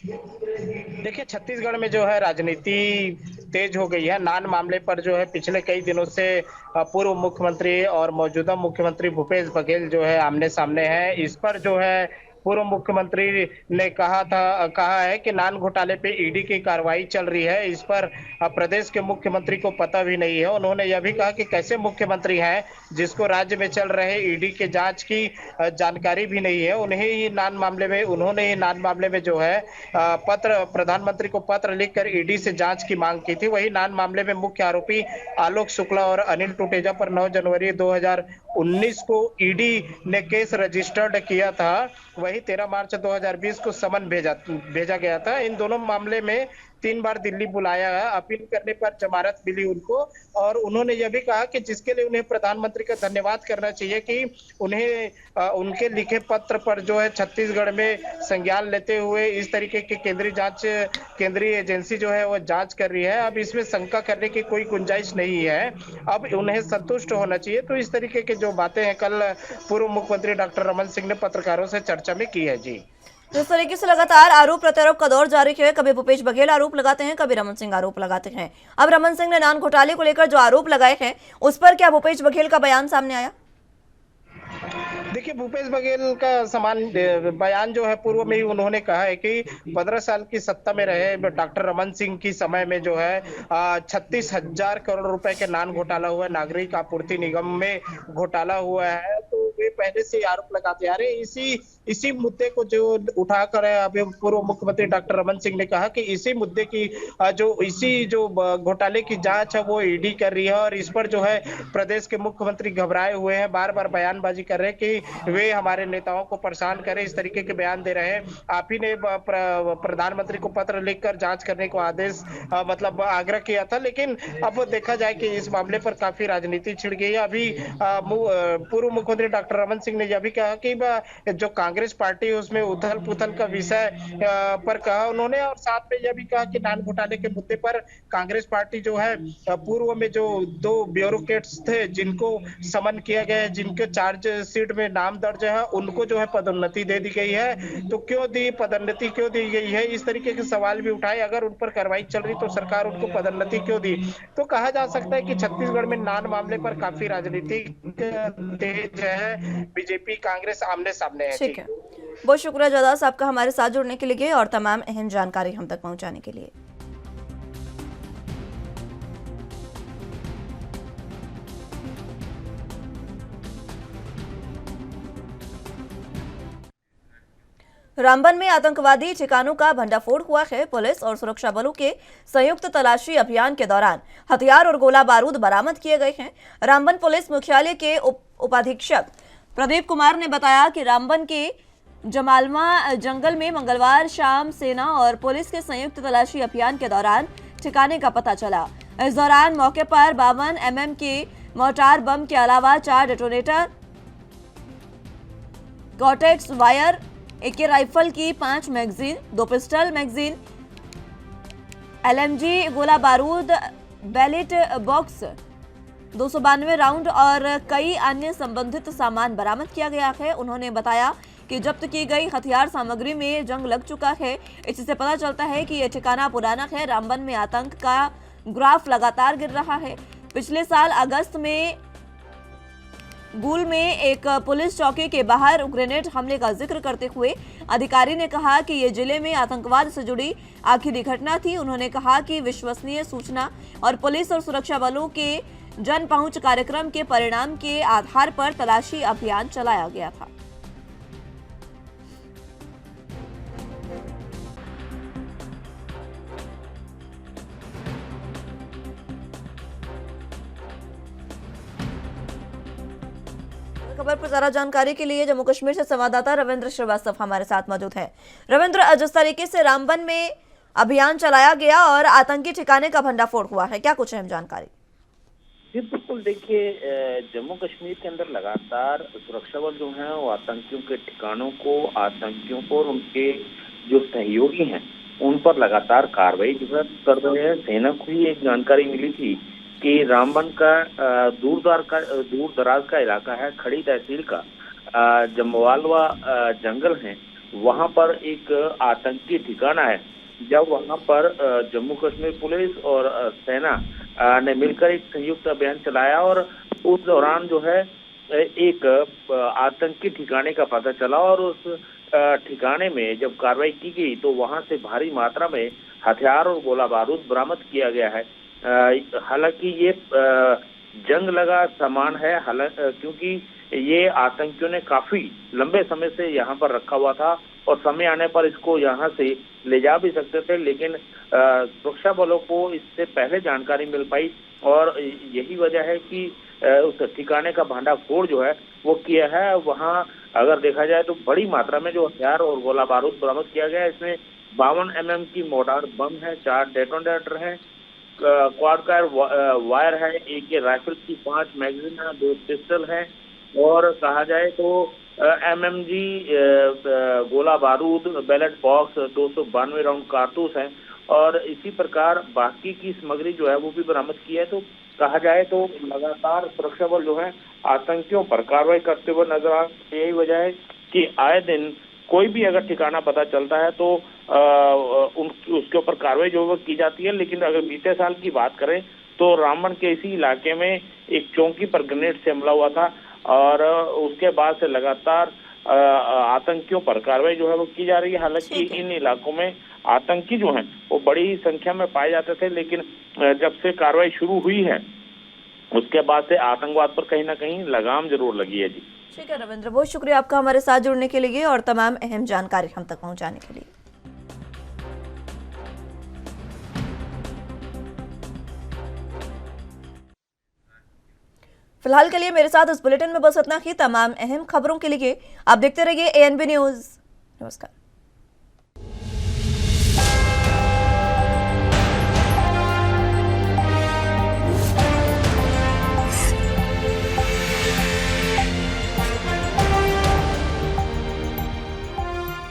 देखिए, छत्तीसगढ़ में जो है राजनीति तेज हो गई है। नान मामले पर जो है पिछले कई दिनों से पूर्व मुख्यमंत्री और मौजूदा मुख्यमंत्री भूपेश बघेल जो है आमने सामने है। इस पर जो है पूर्व मुख्यमंत्री ने कहा है कि नान घोटाले पे ईडी की कार्रवाई चल रही है, इस पर प्रदेश के मुख्यमंत्री को पता भी नहीं है। उन्होंने यह भी कहा कि कैसे मुख्यमंत्री हैं जिसको राज्य में चल रहे ईडी के जांच की जानकारी भी नहीं है। उन्होंने ही नान मामले में जो है प्रधानमंत्री को पत्र लिखकर ईडी से जांच की मांग की थी। वही नान मामले में मुख्य आरोपी आलोक शुक्ला और अनिल टुटेजा पर 9 जनवरी 2019 को ईडी ने केस रजिस्टर्ड किया था। वही 13 मार्च 2020 को समन भेजा गया था। इन दोनों मामले में 3 बार दिल्ली बुलाया है। अपील करने पर जमानत मिली उनको और उन्होंने यह भी कहा कि जिसके लिए उन्हें प्रधानमंत्री का धन्यवाद करना चाहिए कि उन्हें उनके लिखे पत्र पर जो है छत्तीसगढ़ में संज्ञान लेते हुए इस तरीके की केंद्रीय एजेंसी जो है वो जांच कर रही है। अब इसमें शंका करने की कोई गुंजाइश नहीं है, अब उन्हें संतुष्ट होना चाहिए। तो इस तरीके की जो बातें हैं कल पूर्व मुख्यमंत्री डॉक्टर रमन सिंह ने पत्रकारों से चर्चा में की है। जी, जिस तरीके से लगातार आरोप प्रत्यारोप का दौर जारी है, कभी भूपेश बघेल आरोप लगाते हैं, कभी रमन सिंह आरोप लगाते हैं। अब रमन सिंह ने नान घोटाले को लेकर जो आरोप लगाए हैं उस पर क्या भूपेश बघेल का बयान सामने आया? देखिए, भूपेश बघेल का समान बयान जो है पूर्व में ही उन्होंने कहा है कि 15 साल की सत्ता में रहे डॉक्टर रमन सिंह की समय में जो है 36,000 करोड़ रुपए के नान घोटाला हुआ है, नागरिक आपूर्ति निगम में घोटाला हुआ है। तो वे पहले से आरोप लगाते आ रहे हैं। इसी मुद्दे को जो उठाकर अभी पूर्व मुख्यमंत्री डॉक्टर रमन सिंह ने कहा कि इसी मुद्दे की जो घोटाले की जांच है वो ईडी कर रही है और इस पर जो है प्रदेश के मुख्यमंत्री घबराए हुए हैं, बार बार बयानबाजी कर रहे हैं कि वे हमारे नेताओं को परेशान करें, इस तरीके के बयान दे रहे हैं। आप ही ने प्रधानमंत्री को पत्र लिखकर जांच करने को आदेश आग्रह किया था, लेकिन अब देखा जाए कि इस मामले पर काफी राजनीति छिड़ गई है। अभी पूर्व मुख्यमंत्री डॉक्टर रमन सिंह ने यह भी कहा कि जो कांग्रेस पार्टी है उसमें उथल पुथल का विषय पर कहा उन्होंने और साथ में यह भी कहा कि नान घोटाले के मुद्दे पर कांग्रेस पार्टी जो है पूर्व में जो 2 ब्यूरोक्रेट्स थे जिनको समन किया गया है, जिनके चार्ज शीट में नाम दर्ज है, उनको जो है पदोन्नति दे दी गई है। तो पदोन्नति क्यों दी गई है, इस तरीके के सवाल भी उठाए। अगर उन पर कार्रवाई चल रही तो सरकार उनको पदोन्नति क्यों दी? तो कहा जा सकता है कि छत्तीसगढ़ में नान मामले पर काफी राजनीति तेज है, बीजेपी कांग्रेस आमने सामने है। ठीक है, बहुत शुक्रिया जयदास आपका हमारे साथ जुड़ने के लिए और तमाम अहम जानकारी हम तक पहुंचाने के लिए। रामबन में आतंकवादी ठिकानों का भंडाफोड़ हुआ है। पुलिस और सुरक्षा बलों के संयुक्त तलाशी अभियान के दौरान हथियार और गोला बारूद बरामद किए गए हैं। रामबन पुलिस मुख्यालय के उपाधीक्षक प्रदीप कुमार ने बताया कि रामबन के जमालमा जंगल में मंगलवार शाम सेना और पुलिस के संयुक्त तलाशी अभियान के दौरान ठिकाने का पता चला। इस दौरान मौके पर 52 mm के मोर्टार बम के अलावा 4 detonator, cortex wire, AK rifle की 5 मैगजीन, 2 पिस्टल मैगजीन, LMG गोला बारूद, बैलेट बॉक्स, 292 राउंड और कई अन्य संबंधित सामान बरामद किया गया है। उन्होंने बताया कि जब्त की गई हथियार सामग्री में जंग लग चुका है। इससे पता चलता है कि यह ठिकाना पुराना है। रामबन में आतंक का ग्राफ लगातार गिर रहा है। पिछले साल अगस्त में गुल में एक पुलिस चौकी के बाहर ग्रेनेड हमले का जिक्र करते हुए अधिकारी ने कहा कि ये जिले में आतंकवाद से जुड़ी आखिरी घटना थी। उन्होंने कहा कि विश्वसनीय सूचना और पुलिस और सुरक्षा बलों के जन पहुंच कार्यक्रम के परिणाम के आधार पर तलाशी अभियान चलाया गया था। खबर पर ज्यादा जानकारी के लिए जम्मू कश्मीर से संवाददाता रविंद्र श्रीवास्तव हमारे साथ मौजूद हैं। रविंद्र, जिस तरीके से रामबन में अभियान चलाया गया और आतंकी ठिकाने का भंडाफोड़ हुआ है, क्या कुछ अहम जानकारी? जी बिल्कुल, देखिए जम्मू कश्मीर के अंदर लगातार सुरक्षा बल जो हैं वो आतंकियों के ठिकानों को, आतंकियों को और उनके जो सहयोगी हैं उन पर लगातार कार्रवाई जो है कर रहे हैं। सेना को ही एक जानकारी मिली थी कि रामबन का दूर दराज का इलाका है, खड़ी तहसील का जम्वालवा जंगल है, वहां पर एक आतंकी ठिकाना है। जब वहां पर जम्मू कश्मीर पुलिस और सेना ने मिलकर एक संयुक्त अभियान चलाया और उस दौरान जो है एक आतंकी ठिकाने का पता चला और उस ठिकाने में जब कार्रवाई की गई तो वहां से भारी मात्रा में हथियार और गोला बारूद बरामद किया गया है। हालांकि ये जंग लगा सामान है, क्योंकि ये आतंकियों ने काफी लंबे समय से यहाँ पर रखा हुआ था और समय आने पर इसको यहाँ से ले जा भी सकते थे, लेकिन सुरक्षा बलों को इससे पहले जानकारी मिल पाई और यही वजह है कि उस ठिकाने का भांडाफोड़ जो है वो किया है। वहाँ अगर देखा जाए तो बड़ी मात्रा में जो हथियार और गोला बारूद बरामद किया गया है। इसमें 52 mm की मोर्टार बम है, 4 डेटोनेटर है, क्वाड कार वायर है, एक राइफल की 5 मैगजीन है, 2 पिस्टल है और कहा जाए तो MMG गोला बारूद, बैलेट बॉक्स, 292 राउंड कारतूस हैं और इसी प्रकार बाकी की सामग्री जो है वो भी बरामद की है। तो कहा जाए तो लगातार सुरक्षा बल जो है आतंकियों पर कार्रवाई करते हुए नजर आ रहे हैं। यही वजह है कि आए दिन कोई भी अगर ठिकाना पता चलता है तो उसके ऊपर कार्रवाई जो है की जाती है। लेकिन अगर बीते साल की बात करें तो रामबन के इसी इलाके में एक चौकी पर ग्रेनेड से हमला हुआ था और उसके बाद से लगातार आतंकियों पर कार्रवाई जो है वो की जा रही है। हालांकि इन इलाकों में आतंकी जो हैं वो बड़ी संख्या में पाए जाते थे, लेकिन जब से कार्रवाई शुरू हुई है उसके बाद से आतंकवाद पर कहीं ना कहीं लगाम जरूर लगी है। जी ठीक है रविंद्र, बहुत शुक्रिया आपका हमारे साथ जुड़ने के लिए और तमाम अहम जानकारी हम तक पहुंचाने के लिए। फिलहाल के लिए मेरे साथ इस बुलेटिन में बस इतना ही। तमाम अहम खबरों के लिए आप देखते रहिए ANB न्यूज़। नमस्कार।